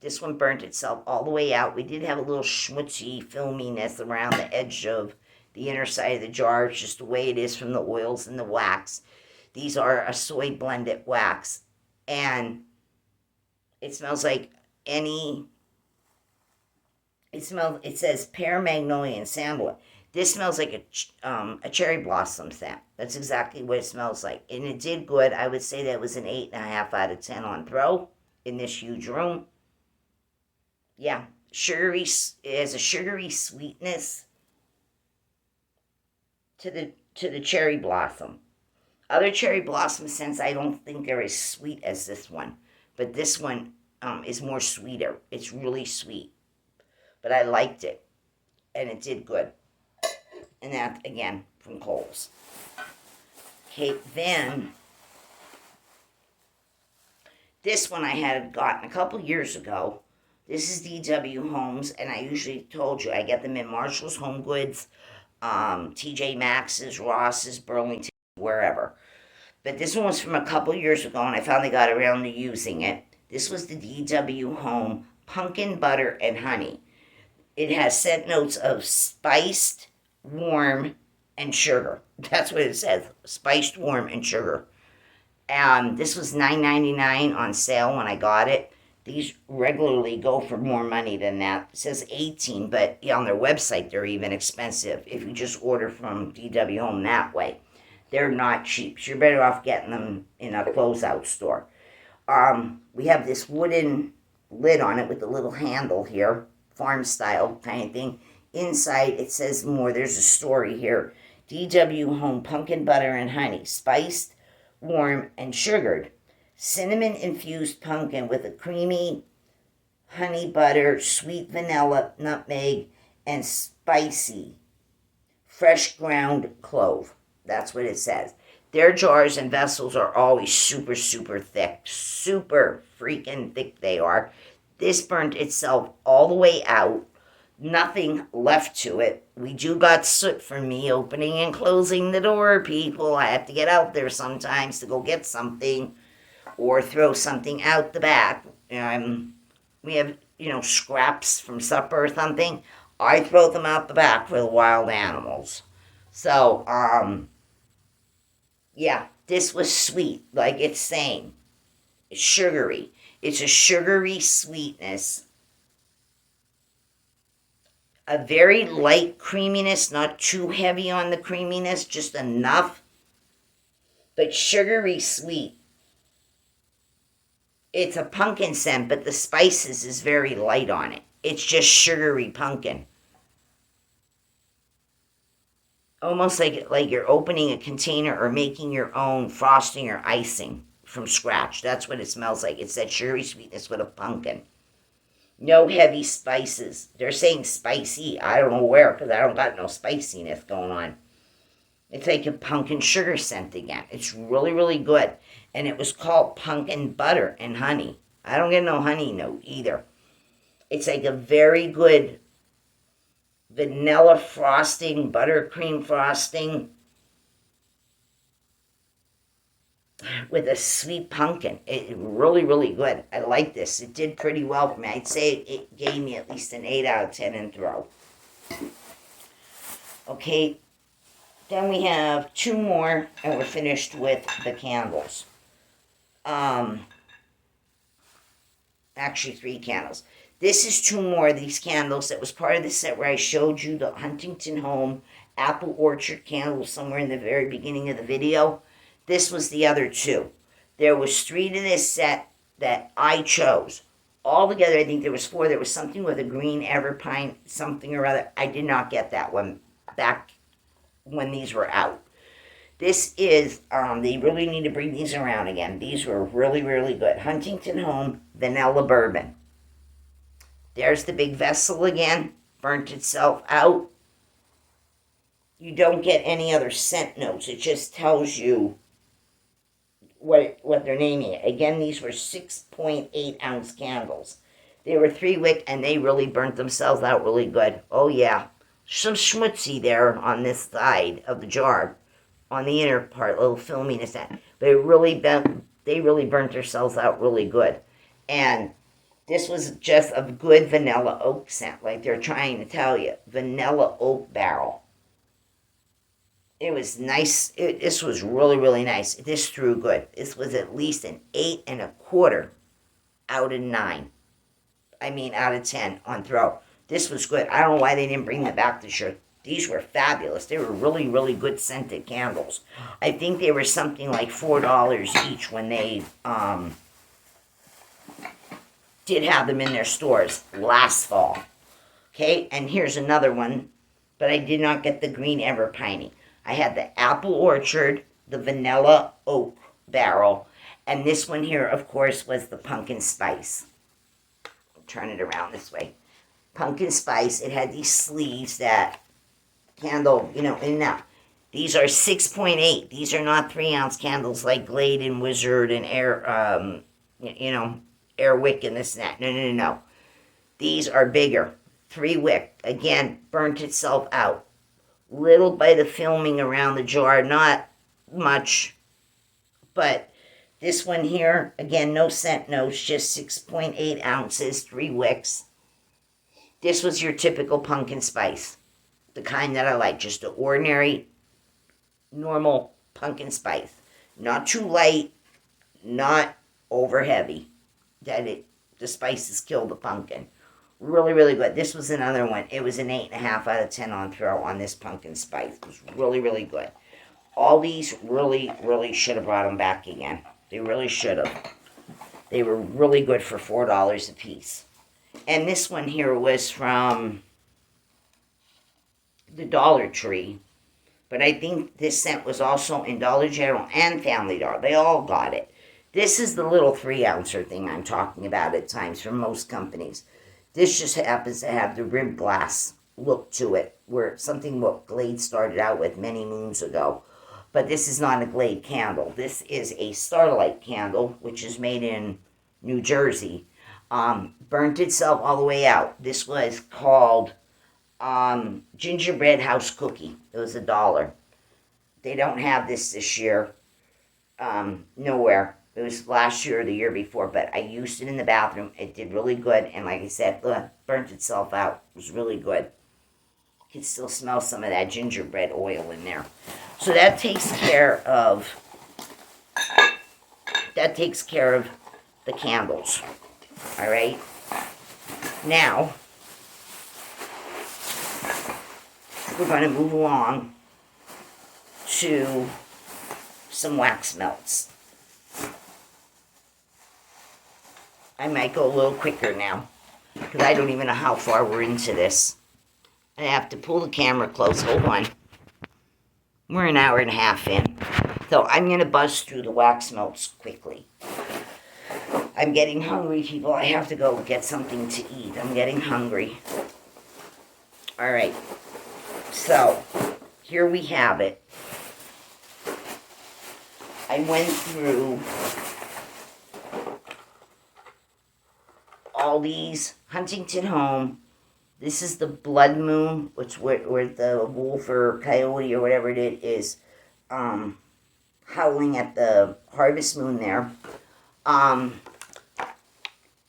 This one burnt itself all the way out. We did have a little schmutzy filminess around the edge of the inner side of the jar. It's just the way it is from the oils and the wax. These are a soy blended wax. And it smells like it says pear, magnolia, and sandalwood. This smells like a cherry blossom scent. That's exactly what it smells like. And it did good. I would say that was an 8.5 out of 10 on throw in this huge room. Yeah, it has a sugary sweetness to the cherry blossom. Other cherry blossom scents, I don't think they're as sweet as this one, but this one is more sweeter. It's really sweet, but I liked it, and it did good. And that again from Kohl's. Okay, then this one I had gotten a couple years ago. This is DW Homes, and I usually told you I get them in Marshall's, Home Goods, TJ Maxx's, Ross's, Burlington, wherever. But this one was from a couple years ago, and I finally got around to using it. This was the DW Home Pumpkin Butter and Honey. It has scent notes of spiced, warm, and sugar. That's what it says, spiced, warm, and sugar. This was $9.99 on sale when I got it. These regularly go for more money than that. It says 18, but on their website they're even expensive if you just order from DW Home that way. They're not cheap. So you're better off getting them in a closeout store. We have this wooden lid on it with a little handle here, farm style kind of thing. Inside it says more. There's a story here. DW Home Pumpkin Butter and Honey, spiced, warm, and sugared. Cinnamon-infused pumpkin with a creamy honey butter, sweet vanilla, nutmeg, and spicy fresh ground clove. That's what it says. Their jars and vessels are always super, super thick. Super freaking thick they are. This burnt itself all the way out. Nothing left to it. We do got soot from me opening and closing the door, people. I have to get out there sometimes to go get something or throw something out the back. We have, scraps from supper or something. I throw them out the back for the wild animals. So, yeah, this was sweet, like it's saying. It's sugary. It's a sugary sweetness. A very light creaminess, not too heavy on the creaminess, just enough. But sugary sweet. It's a pumpkin scent, but the spices is very light on it. It's just sugary pumpkin. almost like you're opening a container or making your own frosting or icing from scratch. That's what it smells like. It's that sugary sweetness with a pumpkin. No heavy spices. They're saying spicy. I don't know where because I don't got no spiciness going on. It's like a pumpkin sugar scent again. It's really, really good. And it was called pumpkin butter and honey. I don't get no honey note either. It's like a very good vanilla frosting, buttercream frosting with a sweet pumpkin. It really, really good. I like this. It did pretty well for me. I'd say it gave me at least an 8 out of 10 in throw. Okay, then we have 2 more, and we're finished with the candles. Actually 3 candles. This is 2 more of these candles that was part of the set where I showed you the Huntington Home apple orchard candles somewhere in the very beginning of the video. This was the other 2. There was 3 to this set that I chose. Altogether, I think there was 4. There was something with a green everpine, something or other. I did not get that one back when these were out. This is, they really need to bring these around again. These were really, really good. Huntington Home Vanilla Bourbon. There's the big vessel again. Burnt itself out. You don't get any other scent notes. It just tells you what they're naming it. Again, these were 6.8 ounce candles. They were 3 wick and they really burnt themselves out really good. Oh yeah. Some schmutzy there on this side of the jar. On the inner part, a little filminess that. But they really burnt themselves out really good. And this was just a good vanilla oak scent, like they're trying to tell you. Vanilla oak barrel. It was nice. This was really, really nice. This threw good. This was at least an 8.25 out of 9. I mean, out of 10 on throw. This was good. I don't know why they didn't bring them back this year. These were fabulous. They were really, really good scented candles. I think they were something like $4 each when they did have them in their stores last fall. Okay, and here's another one, but I did not get the green everpiney. I had the apple orchard, the vanilla oak barrel, and this one here, of course, was the pumpkin spice. Turn it around this way. Pumpkin spice. It had these sleeves that candle, in and out. These are 6.8. These are not 3 ounce candles like Glade and Wizard and Airwick and this and that. No. These are bigger. 3 wick. Again, burnt itself out. Little bit of filming around the jar, not much. But this one here, again, no scent notes, just 6.8 ounces, 3 wicks. This was your typical pumpkin spice. The kind that I like, just the ordinary, normal pumpkin spice. Not too light, not over heavy. The spices kill the pumpkin. Really, really good. This was another one. It was an 8.5 out of 10 on throw on this pumpkin spice. It was really, really good. All these really, really should have brought them back again. They really should have. They were really good for $4 a piece. And this one here was from the Dollar Tree. But I think this scent was also in Dollar General and Family Dollar. They all got it. This is the little 3-ouncer thing I'm talking about at times from most companies. This just happens to have the rib glass look to it, where something what Glade started out with many moons ago. But this is not a Glade candle. This is a Starlight candle, which is made in New Jersey. Burnt itself all the way out. This was called Gingerbread House Cookie. It was $1. They don't have this year. Nowhere. It was last year or the year before, but I used it in the bathroom. It did really good, and like I said, burnt itself out. It was really good. You can still smell some of that gingerbread oil in there. So that takes care of the candles. All right. Now we're going to move along to some wax melts. I might go a little quicker now because I don't even know how far we're into this. I have to pull the camera close. Hold on. We're an hour and a half in. So I'm going to buzz through the wax melts quickly. I'm getting hungry, people. I have to go get something to eat. I'm getting hungry. All right. So, here we have it. I went through all these. Huntington Home. This is the blood moon, which where the wolf or coyote or whatever it is, howling at the harvest moon there.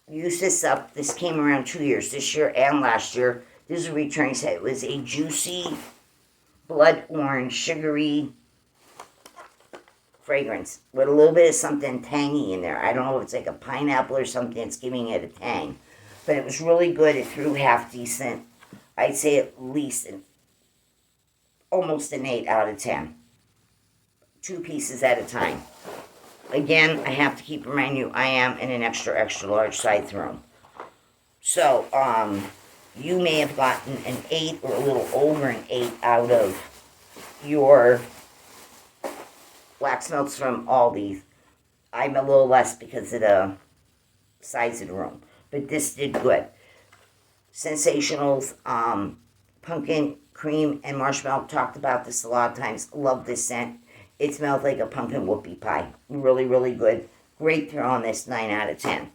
Used this up. This came around 2 years, this year and last year. This is a returning set. It was a juicy, blood orange, sugary fragrance with a little bit of something tangy in there. I don't know if it's like a pineapple or something that's giving it a tang. But it was really good. It threw half decent. I'd say at least almost an 8 out of 10. 2 pieces at a time. Again, I have to keep reminding you, I am in an extra, extra large size room. So, you may have gotten an 8 or a little over an 8 out of your wax melts from Aldi's. I'm a little less because of the size of the room. But this did good. Sensationals, pumpkin, cream, and marshmallow. Talked about this a lot of times. Love this scent. It smells like a pumpkin whoopie pie. Really, really good. Great throw on this, 9 out of 10.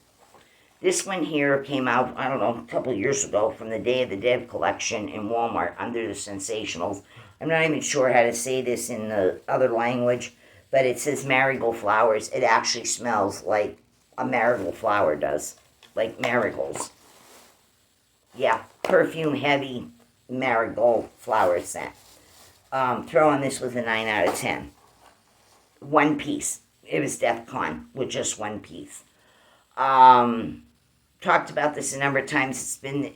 This one here came out, I don't know, a couple of years ago from the Day of the Dead collection in Walmart under the Sensationals. I'm not even sure how to say this in the other language, but it says marigold flowers. It actually smells like a marigold flower does, like marigolds. Yeah, perfume heavy marigold flower scent. Throw on this with a 9 out of 10. 1 piece. It was DEF CON with just 1 piece. Talked about this a number of times. It's been,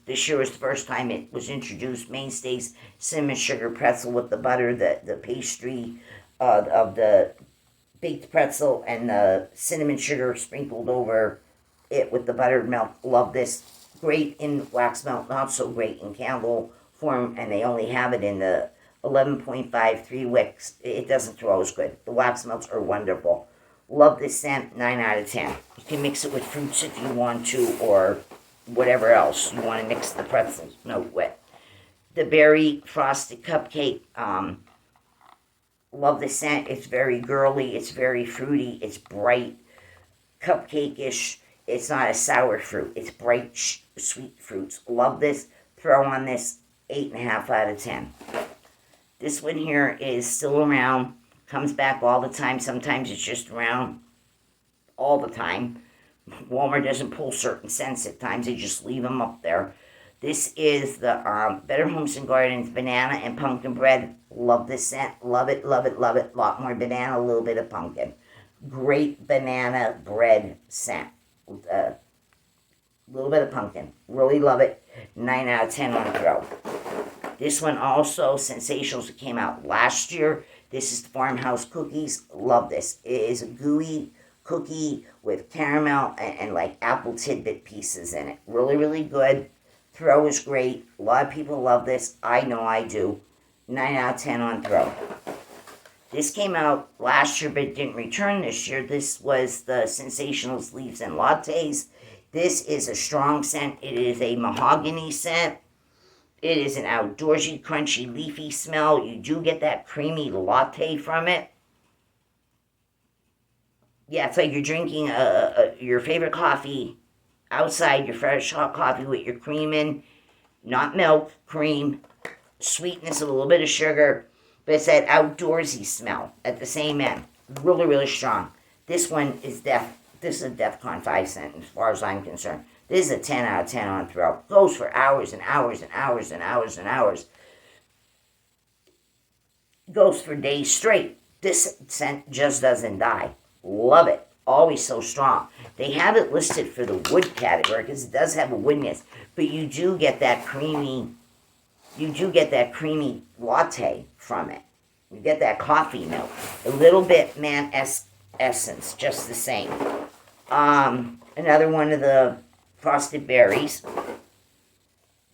this year was the first time it was introduced. Mainstays, cinnamon sugar pretzel with the butter, the pastry of the baked pretzel, and the cinnamon sugar sprinkled over it with the buttered milk. Love this. Great in wax melt, not so great in candle form, and they only have it in the 11.5 3 wicks. It doesn't throw as good. The wax melts are wonderful. Love this scent, 9 out of 10. You can mix it with fruits if you want to, or whatever else you want to mix the pretzels note with. The berry frosted cupcake. Love the scent. It's very girly. It's very fruity. It's bright, cupcake-ish. It's not a sour fruit. It's bright, sweet fruits. Love this. Throw on this, 8.5 out of 10. This one here is still around. Comes back all the time. Sometimes it's just around all the time. Walmart doesn't pull certain scents at times. They just leave them up there. This is the Better Homes and Gardens Banana and Pumpkin Bread. Love this scent. Love it, love it, love it. A lot more banana, a little bit of pumpkin. Great banana bread scent. A little bit of pumpkin. Really love it. 9 out of 10 on throw. This one also, Sensationals, that came out last year. This is the Farmhouse Cookies. Love this. It is a gooey cookie with caramel and like apple tidbit pieces in it. Really, really good. Throw is great. A lot of people love this. I know I do. 9 out of 10 on throw. This came out last year but didn't return this year. This was the Sensationals Leaves and Lattes. This is a strong scent. It is a mahogany scent. It is an outdoorsy, crunchy, leafy smell. You do get that creamy latte from it. Yeah, it's like you're drinking your favorite coffee outside, your fresh hot coffee with your cream in. Not milk, cream, sweetness, a little bit of sugar. But it's that outdoorsy smell at the same end. Really, really strong. This one is this is a DEF CON 5 scent as far as I'm concerned. This is a 10 out of 10 on throw. Goes for hours and hours and hours and hours and hours. Goes for days straight. This scent just doesn't die. Love it. Always so strong. They have it listed for the wood category because it does have a woodness. But you do get that creamy latte from it. You get that coffee note. A little bit essence, just the same. Another one of the frosted berries.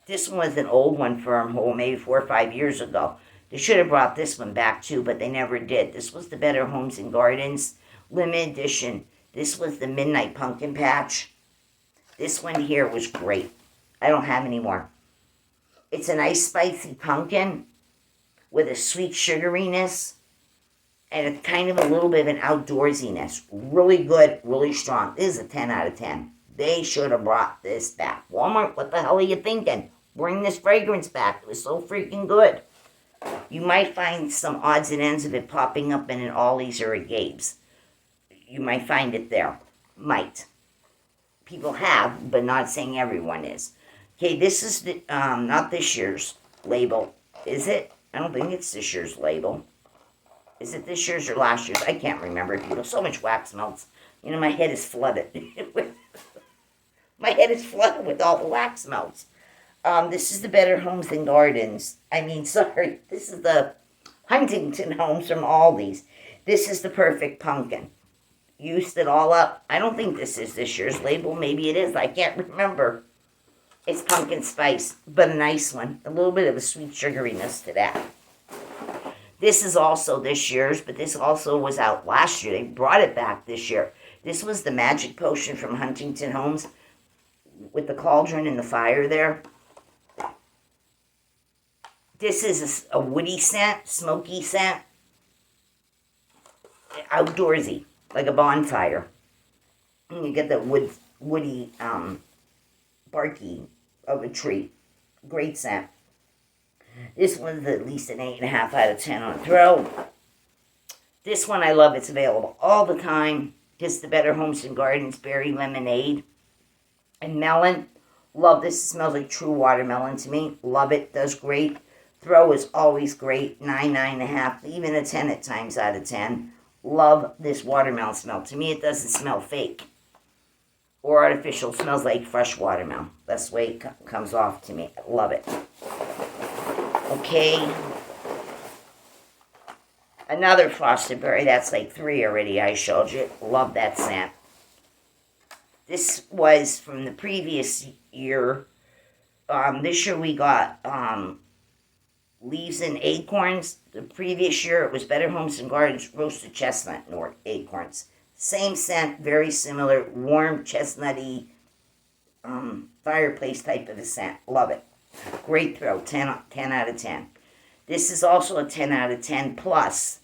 This one was an old one from maybe 4 or 5 years ago. They should have brought this one back too, but they never did. This was the Better Homes and Gardens limited edition. This was the Midnight Pumpkin Patch. This one here was great. I don't have any more. It's a nice spicy pumpkin with a sweet sugariness and a kind of a little bit of an outdoorsiness. Really good, really strong. This is a 10 out of 10. They should have brought this back. Walmart, what the hell are you thinking? Bring this fragrance back. It was so freaking good. You might find some odds and ends of it popping up in an Ollie's or a Gabe's. You might find it there. Might. People have, but not saying everyone is. Okay, this is the, not this year's label. Is it? I don't think it's this year's label. Is it this year's or last year's? I can't remember. People, so much wax melts. You know, my head is flooded. My head is flooded with all the wax melts. This is the Better Homes and Gardens. This is the Huntington Homes from Aldi's. This is the Perfect Pumpkin. Used it all up. I don't think this is this year's label. Maybe it is. I can't remember. It's pumpkin spice, but a nice one. A little bit of a sweet sugariness to that. This is also this year's, but this also was out last year. They brought it back this year. This was the Magic Potion from Huntington Homes with the cauldron and the fire there. This is a woody scent, smoky scent. Outdoorsy, like a bonfire. And you get the woody, barky of a tree. Great scent. This one's at least an 8.5 out of 10 on throw. This one I love. It's available all the time. Just the Better Homes and Gardens Berry Lemonade. And melon. Love this. It smells like true watermelon to me. Love it. Does great. Throw is always great. 9, 9.5, even a 10 at times out of 10. Love this watermelon smell. To me, it doesn't smell fake or artificial. It smells like fresh watermelon. That's the way it comes off to me. Love it. Okay. Another frosted berry. That's like 3 already I showed you. Love that scent. This was from the previous year. This year we got leaves and acorns. The previous year it was Better Homes and Gardens roasted chestnut and acorns. Same scent, very similar, warm, chestnutty, fireplace type of a scent. Love it. Great throw, 10 out of 10. This is also a 10 out of 10 plus.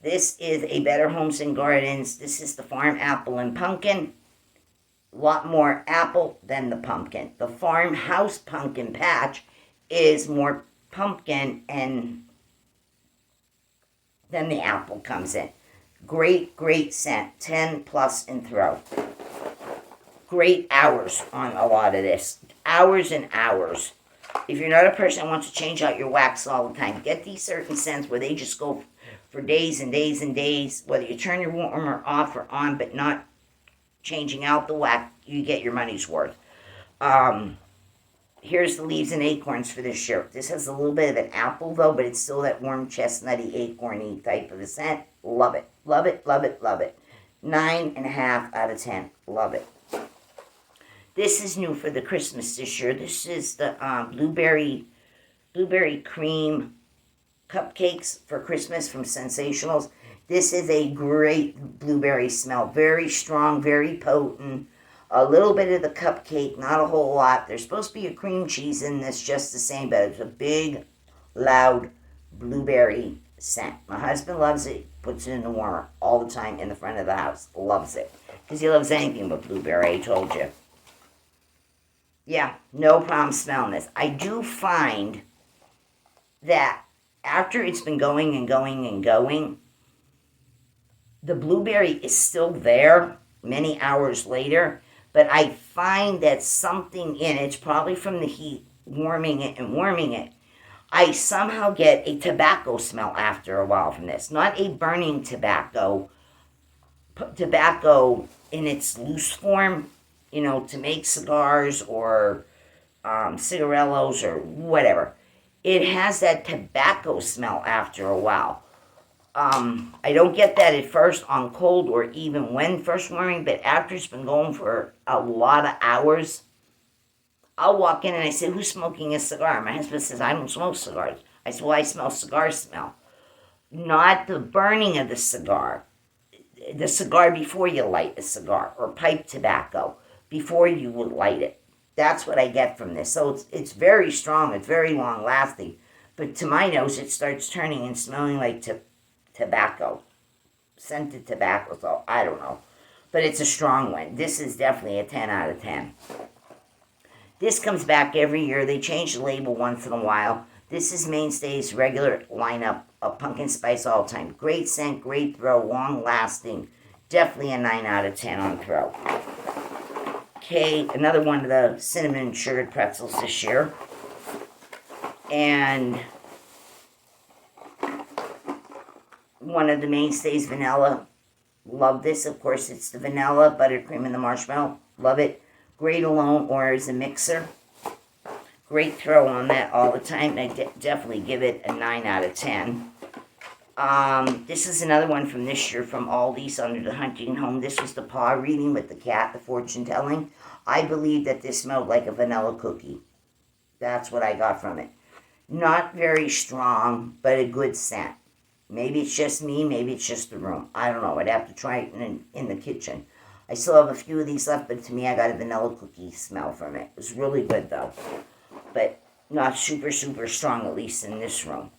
This is a Better Homes and Gardens. This is the Farm Apple and Pumpkin. A lot more apple than the pumpkin. The Farmhouse Pumpkin Patch is more pumpkin and then the apple comes in. Great, great scent. 10 plus in throw. Great hours on a lot of this. Hours and hours. If you're not a person that wants to change out your wax all the time, get these certain scents where they just go for days and days and days. Whether you turn your warmer off or on, but not changing out the wax, you get your money's worth. Here's the leaves and acorns for this year. This has a little bit of an apple, though, but it's still that warm, chestnutty, acorny type of a scent. Love it. Love it, love it, love it. 9.5 out of 10. Love it. This is new for the Christmas this year. This is the blueberry cream cupcakes for Christmas from Sensationals. This is a great blueberry smell. Very strong, very potent. A little bit of the cupcake, not a whole lot. There's supposed to be a cream cheese in this just the same, but it's a big, loud blueberry scent. My husband loves it. Puts it in the warmer all the time in the front of the house. Loves it. Because he loves anything but blueberry, I told you. Yeah, no problem smelling this. I do find that after it's been going and going and going, the blueberry is still there many hours later, but I find that something in it, it's probably from the heat, warming it, I somehow get a tobacco smell after a while from this. Not a burning tobacco in its loose form, to make cigars or cigarillos or whatever. It has that tobacco smell after a while. I don't get that at first on cold or even when first warming, but after it's been going for a lot of hours, I'll walk in and I say, who's smoking a cigar? My husband says, I don't smoke cigars. I said, well, I smell cigar smell. Not the burning of the cigar before you light a cigar, or pipe tobacco before you would light it. That's what I get from this. So it's very strong, it's very long lasting. But to my nose, it starts turning and smelling like tobacco, scented tobacco. So I don't know. But it's a strong one. This is definitely a 10 out of 10. This comes back every year. They change the label once in a while. This is Mainstay's regular lineup of pumpkin spice all time. Great scent, great throw, long lasting. Definitely a 9 out of 10 on throw. Okay, another one of the cinnamon sugared pretzels this year. And one of the Mainstays vanilla. Love this. Of course, it's the vanilla, buttercream, and the marshmallow. Love it. Great alone or as a mixer. Great throw on that all the time. I definitely give it a 9 out of 10. This is another one from this year from Aldi's under the hunting home. This was the paw reading with the cat, the fortune telling. I believe that this smelled like a vanilla cookie. That's what I got from it. Not very strong, but a good scent. Maybe it's just me, maybe it's just the room. I don't know. I'd have to try it in the kitchen. I still have a few of these left, but to me, I got a vanilla cookie smell from it. It was really good, though. But not super, super strong, at least in this room.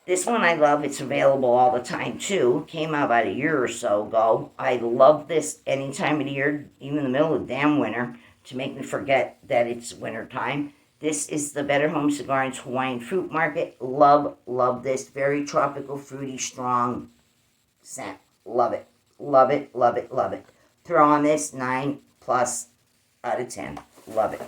This one I love. It's available all the time, too. Came out about a year or so ago. I love this any time of the year, even in the middle of the damn winter, to make me forget that it's winter time. This is the Better Home Cigar and Hawaiian Fruit Market. Love, love this. Very tropical, fruity, strong scent. Love it. Love it, love it, love it. Throw on this 9+ out of 10. Love it.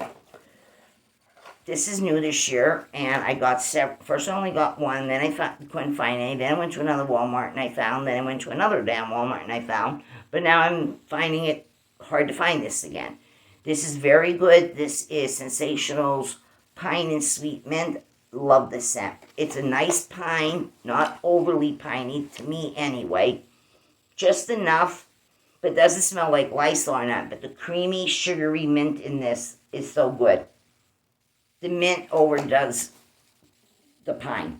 This is new this year, and I got several. First, I only got one, then I couldn't find any. Then I went to another Walmart, and I found. Then I went to another damn Walmart, and I found. But now I'm finding it hard to find this again. This is very good. This is Sensational's Pine and Sweet Mint. Love the scent. It's a nice pine, not overly piney, to me anyway. Just enough, but doesn't smell like Lysol or not. But the creamy, sugary mint in this is so good. The mint overdoes the pine.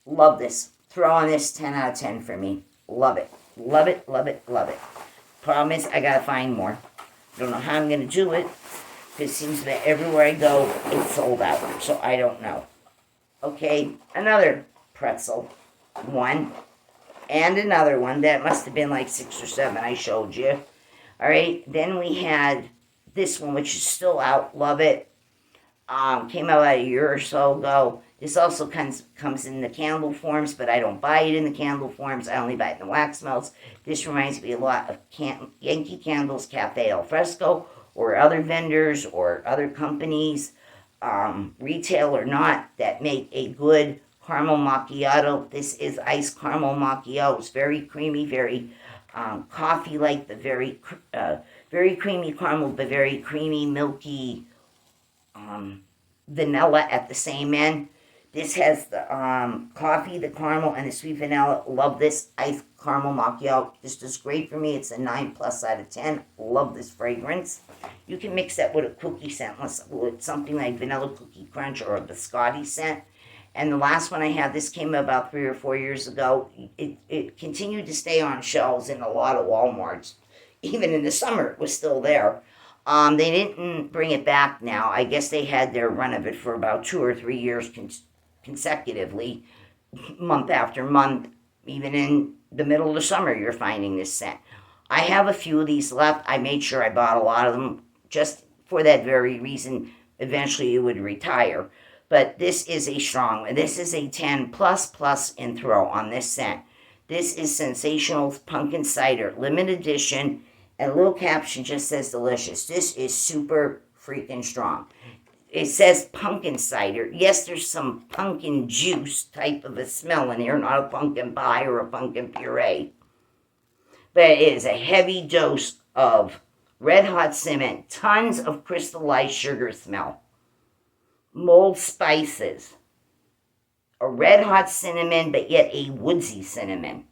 Love this. Throw on this 10 out of 10 for me. Love it. Love it, love it, love it. Problem is, I gotta find more. Don't know how I'm gonna do it, because it seems that everywhere I go, it's sold out. So I don't know. Okay, another pretzel. One. And another one. That must have been like 6 or 7 I showed you. Alright, then we had this one, which is still out. Love it. Came out about a year or so ago. This also comes in the candle forms, but I don't buy it in the candle forms. I only buy it in the wax melts. This reminds me a lot of Yankee Candles Cafe Al Fresco, or other vendors or other companies, retail or not, that make a good caramel macchiato. This is iced caramel macchiato. It's very creamy, very coffee-like, but very creamy caramel, but very creamy, milky vanilla at the same end. This has the coffee, the caramel, and the sweet vanilla. Love this iced caramel macchiato. This is great for me. It's a 9+ out of 10. Love this fragrance. You can mix that with a cookie scent, with something like vanilla cookie crunch or a biscotti scent. And the last one I have, this came about 3 or 4 years ago. It continued to stay on shelves in a lot of Walmarts. Even in the summer, it was still there. They didn't bring it back now. I guess they had their run of it for about 2 or 3 years consecutively, month after month. Even in the middle of the summer, you're finding this scent. I have a few of these left. I made sure I bought a lot of them just for that very reason. Eventually, it would retire. But this is a strong one. This is a 10++ in throw on this scent. This is Sensational's Pumpkin Cider, limited edition. And a little caption just says delicious. This is super freaking strong. It says pumpkin cider. Yes, there's some pumpkin juice type of a smell in here, not a pumpkin pie or a pumpkin puree. But it is a heavy dose of red hot cinnamon, tons of crystallized sugar smell, mulled spices, a red hot cinnamon, but yet a woodsy cinnamon.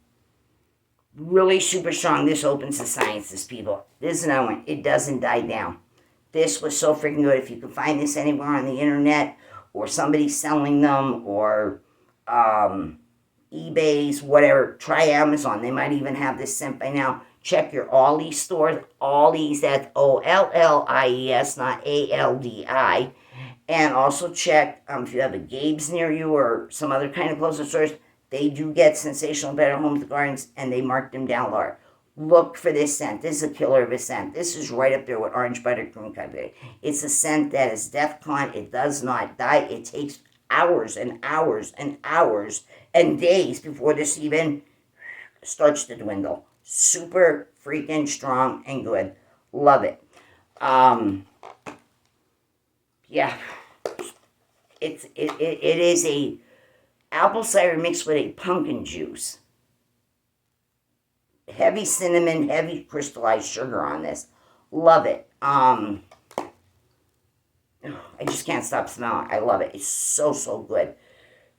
Really super strong. This opens the sinuses, people. This is another one. It doesn't die down. This was so freaking good. If you can find this anywhere on the internet or somebody selling them, or eBay's, whatever. Try Amazon. They might even have this scent by now. Check your Aldi stores. Aldi's, that's Ollies, not ALDI. And also check if you have a Gabe's near you or some other kind of clothing stores. They do get Sensational Better Homes and Gardens, and they mark them down lower. Look for this scent. This is a killer of a scent. This is right up there with Orange Buttercream Company. It's a scent that is DEFCON. It does not die. It takes hours and hours and hours and days before this even starts to dwindle. Super freaking strong and good. Love it. Yeah. It is a apple cider mixed with a pumpkin juice. Heavy cinnamon, heavy crystallized sugar on this. Love it. I just can't stop smelling. I love it. It's so, so good.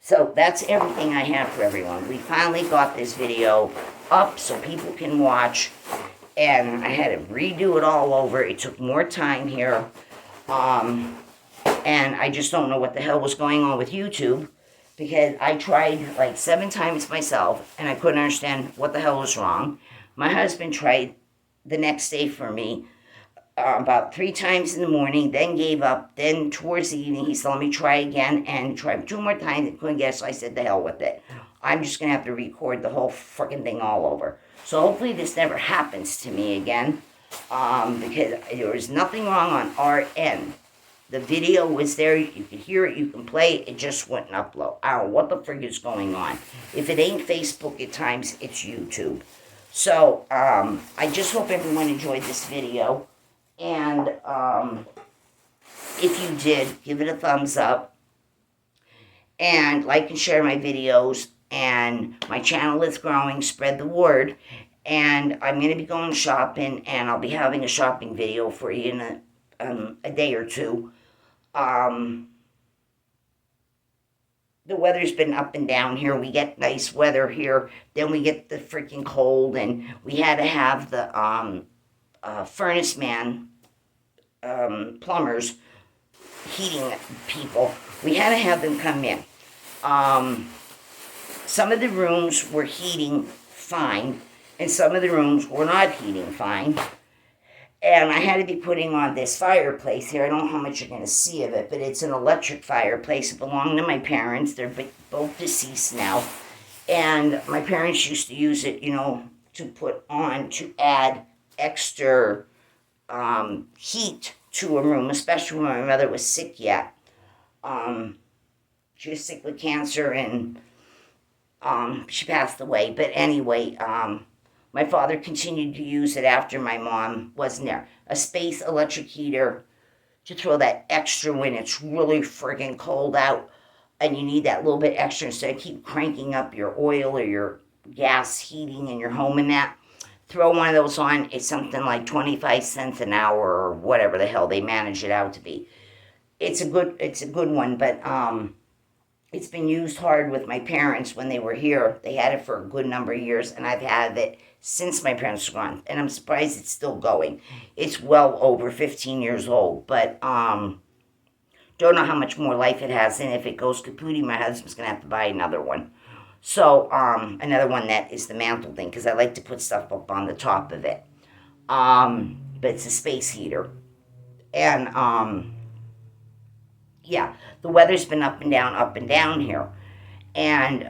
So that's everything I have for everyone. We finally got this video up so people can watch. And I had to redo it all over. It took more time here. And I just don't know what the hell was going on with YouTube. Because I tried like 7 times myself, and I couldn't understand what the hell was wrong. My husband tried the next day for me about 3 times in the morning, then gave up. Then towards the evening, he said, let me try again, and tried 2 more times, and couldn't get it, so I said, the hell with it. I'm just going to have to record the whole freaking thing all over. So hopefully this never happens to me again, because there was nothing wrong on our end. The video was there, you could hear it, you can play it, it just wouldn't upload. I don't know what the frig is going on. If it ain't Facebook at times, it's YouTube. So, I just hope everyone enjoyed this video. And, if you did, give it a thumbs up. And like and share my videos. And my channel is growing, spread the word. And I'm going to be going shopping, and I'll be having a shopping video for you in a day or two. The weather's been up and down here. We get nice weather here. Then we get the freaking cold, and we had to have the furnace man, plumbers, heating people. We had to have them come in. Some of the rooms were heating fine, and some of the rooms were not heating fine. And I had to be putting on this fireplace here. I don't know how much you're going to see of it, but it's an electric fireplace. It belonged to my parents. They're both deceased now. And my parents used to use it, to put on to add extra heat to a room, especially when my mother was sick yet. She was sick with cancer, and she passed away. But anyway, my father continued to use it after my mom wasn't there. A space electric heater to throw that extra when it's really friggin' cold out and you need that little bit extra instead of keep cranking up your oil or your gas heating in your home and that. Throw one of those on. It's something like 25 cents an hour or whatever the hell they manage it out to be. It's a good one, but it's been used hard with my parents when they were here. They had it for a good number of years, and I've had it since my parents were gone, and I'm surprised it's still going. It's well over 15 years old, but don't know how much more life it has, and if it goes kapooty, my husband's going to have to buy another one. So, another one that is the mantle thing, because I like to put stuff up on the top of it. But it's a space heater. And, yeah, the weather's been up and down here. And,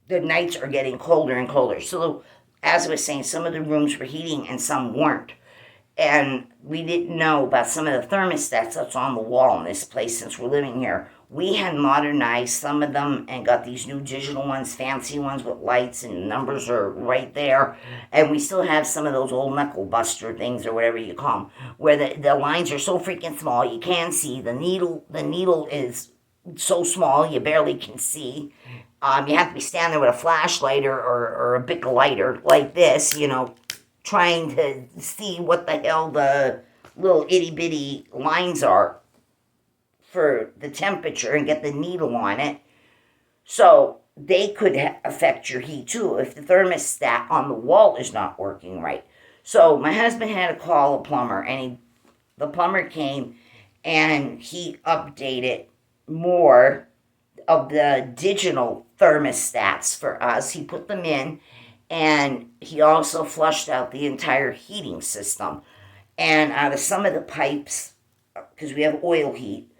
the nights are getting colder and colder. So, as I was saying, some of the rooms were heating and some weren't. And we didn't know about some of the thermostats that's on the wall in this place since we're living here. We had modernized some of them and got these new digital ones, fancy ones with lights and numbers are right there. And we still have some of those old knuckle buster things or whatever you call them, where the lines are so freaking small you can't see. The needle is so small you barely can see. You have to be standing there with a flashlight or a big lighter like this, trying to see what the hell the little itty-bitty lines are for the temperature and get the needle on it. So they could affect your heat too if the thermostat on the wall is not working right. So my husband had to call a plumber, and the plumber came, and he updated more of the digital thermostats for us. He put them in, and he also flushed out the entire heating system. And out of some of the pipes, because we have oil heat,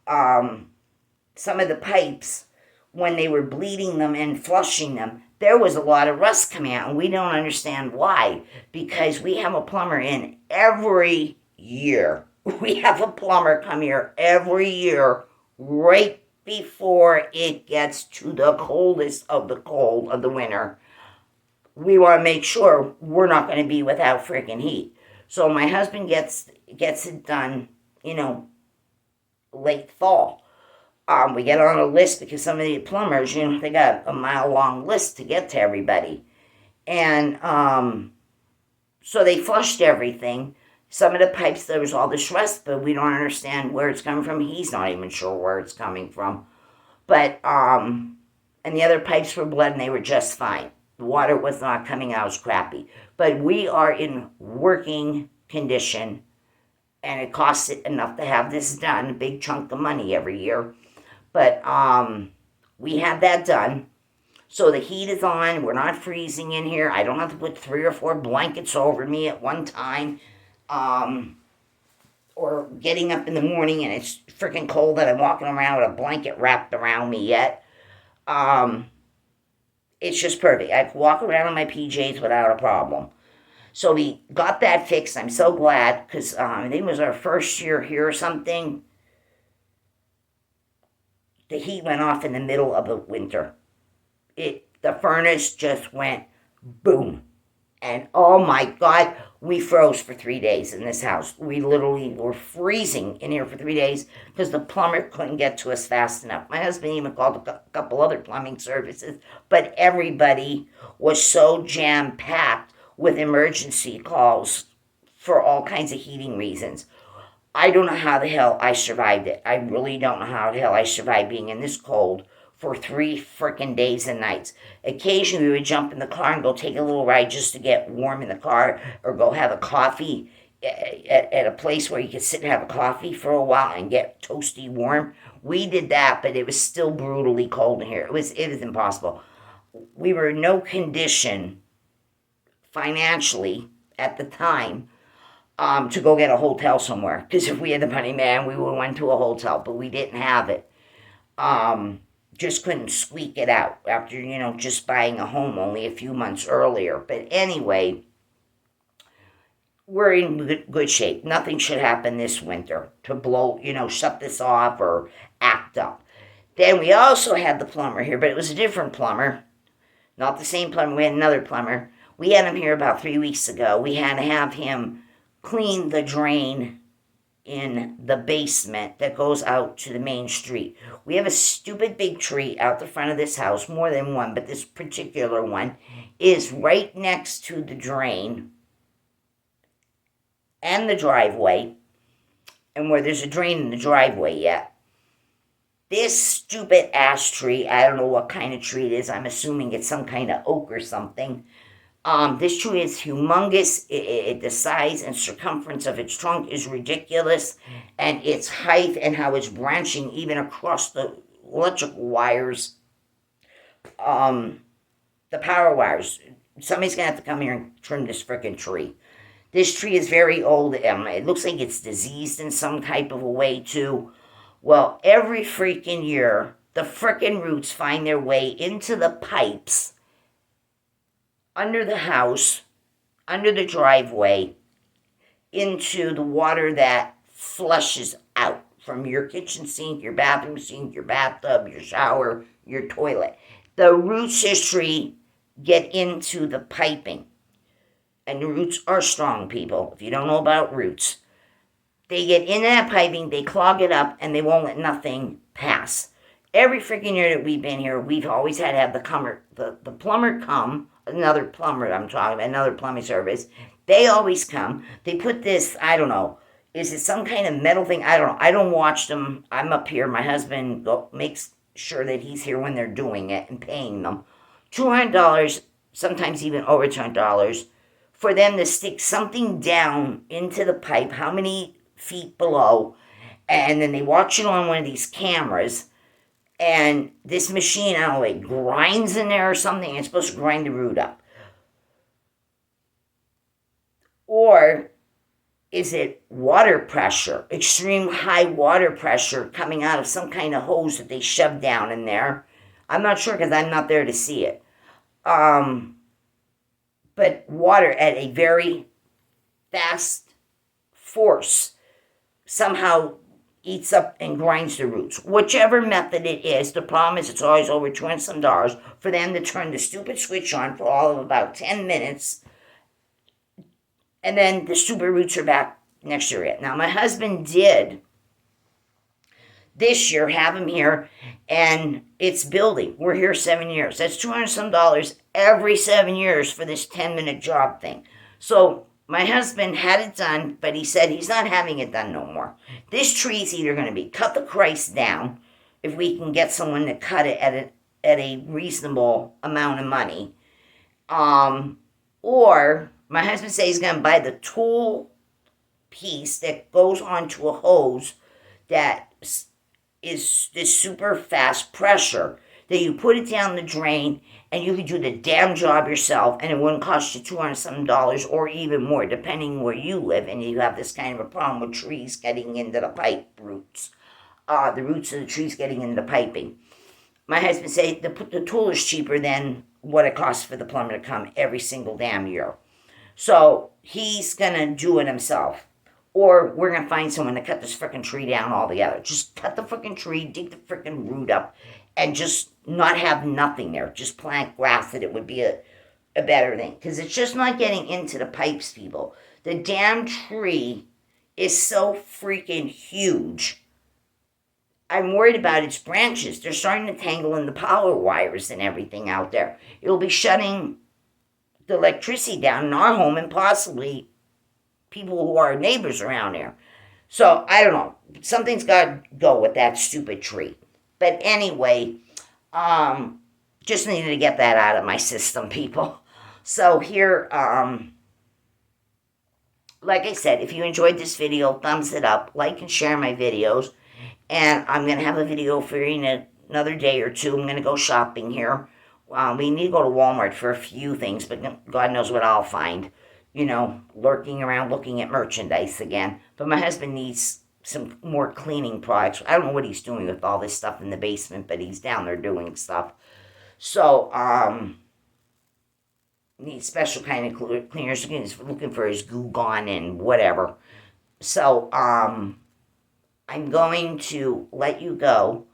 some of the pipes, when they were bleeding them and flushing them, there was a lot of rust coming out, and we don't understand why, because we have a plumber in every year. We have a plumber come here every year right before it gets to the coldest of the cold of the winter. We want to make sure we're not going to be without freaking heat. So my husband gets it done, late fall. We get on a list because some of the plumbers, they got a mile-long list to get to everybody. And so they flushed everything. Some of the pipes, there was all this rust, but we don't understand where it's coming from. He's not even sure where it's coming from. But, and the other pipes were blood, and they were just fine. The water was not coming out, it was crappy. But we are in working condition, and it costs it enough to have this done, a big chunk of money every year. But we had that done. So the heat is on. We're not freezing in here. I don't have to put 3 or 4 blankets over me at one time. Or getting up in the morning and it's freaking cold and I'm walking around with a blanket wrapped around me yet. It's just perfect. I can walk around in my PJs without a problem. So we got that fixed. I'm so glad because I think it was our first year here or something. The heat went off in the middle of the winter. The furnace just went boom. And oh my God, we froze for 3 days in this house. We literally were freezing in here for 3 days because the plumber couldn't get to us fast enough. My husband even called a couple other plumbing services, but everybody was so jam-packed with emergency calls for all kinds of heating reasons. I don't know how the hell I survived it. I really don't know how the hell I survived being in this cold for 3 frickin' days and nights. Occasionally we would jump in the car and go take a little ride just to get warm in the car, or go have a coffee at a place where you could sit and have a coffee for a while and get toasty warm. We did that, but it was still brutally cold in here. It was impossible. We were in no condition financially at the time to go get a hotel somewhere. Because if we had the money, man, we would have went to a hotel, but we didn't have it. Just couldn't squeak it out after, just buying a home only a few months earlier. But anyway, we're in good shape. Nothing should happen this winter to blow, shut this off or act up. Then we also had the plumber here, but it was a different plumber. Not the same plumber. We had another plumber. We had him here about 3 weeks ago. We had to have him clean the drain in the basement that goes out to the main street. We have a stupid big tree out the front of this house, more than one, but this particular one is right next to the drain and the driveway, and where there's a drain in the driveway yet. This stupid ash tree, I don't know what kind of tree it is, I'm assuming it's some kind of oak or something. This tree is humongous. The size and circumference of its trunk is ridiculous, and its height and how it's branching even across the electrical wires, the power wires. Somebody's gonna have to come here and trim this frickin' tree. This tree is very old. It looks like it's diseased in some type of a way too. Well, every freaking year, the frickin' roots find their way into the pipes under the house, under the driveway, into the water that flushes out from your kitchen sink, your bathroom sink, your bathtub, your shower, your toilet. The roots of this tree get into the piping. And the roots are strong, people. If you don't know about roots, they get into that piping, they clog it up, and they won't let nothing pass. Every freaking year that we've been here, we've always had to have the plumber come. Another plumber I'm talking about, another plumbing service. They always come. They put this, I don't know, is it some kind of metal thing? I don't know. I don't watch them. I'm up here. My husband makes sure that he's here when they're doing it and paying them. $200, sometimes even over $200, for them to stick something down into the pipe, how many feet below, And then they watch it on one of these cameras, and this machine, I don't know, it grinds in there or something. It's supposed to grind the root up. Or is it water pressure, extreme high water pressure coming out of some kind of hose that they shove down in there? I'm not sure because I'm not there to see it. But water at a very fast force somehow eats up and grinds the roots. Whichever method it is, the problem is it's always over $200 some for them to turn the stupid switch on for all of about 10 minutes, and then the stupid roots are back next year. Now, my husband did this year have him here, and it's building. We're here 7 years. That's $200 some every 7 years for this 10-minute job thing. So my husband had it done, but he said he's not having it done no more. This tree's either going to be cut the price down, if we can get someone to cut it at a reasonable amount of money, or my husband says he's going to buy the tool piece that goes onto a hose that is this super fast pressure that you put it down the drain, and you could do the damn job yourself, and it wouldn't cost you $200 some or even more, depending where you live, and you have this kind of a problem with trees getting into the pipe roots. The roots of the trees getting into the piping. My husband said the tool is cheaper than what it costs for the plumber to come every single damn year. So he's going to do it himself. Or we're going to find someone to cut this freaking tree down altogether. Just cut the freaking tree, dig the freaking root up, and just not have nothing there. Just plant grass, that it would be a better thing. Because it's just not getting into the pipes, people. The damn tree is so freaking huge. I'm worried about its branches. They're starting to tangle in the power wires and everything out there. It'll be shutting the electricity down in our home, and possibly people who are neighbors around there. So, I don't know. Something's got to go with that stupid tree. But anyway, just needed to get that out of my system, people. So here, like I said, if you enjoyed this video, thumbs it up, like and share my videos. And I'm going to have a video for you in another day or two. I'm going to go shopping here. We need to go to Walmart for a few things, but God knows what I'll find. You know, lurking around looking at merchandise again. But my husband needs some more cleaning products. I don't know what he's doing with all this stuff in the basement, but he's down there doing stuff. So, needs special kind of cleaners. He's looking for his goo gone and whatever. So, I'm going to let you go,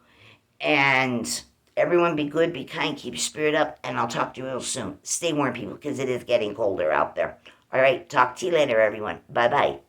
and everyone be good, be kind, keep your spirit up, and I'll talk to you real soon. Stay warm, people, because it is getting colder out there. All right, talk to you later, everyone. Bye-bye.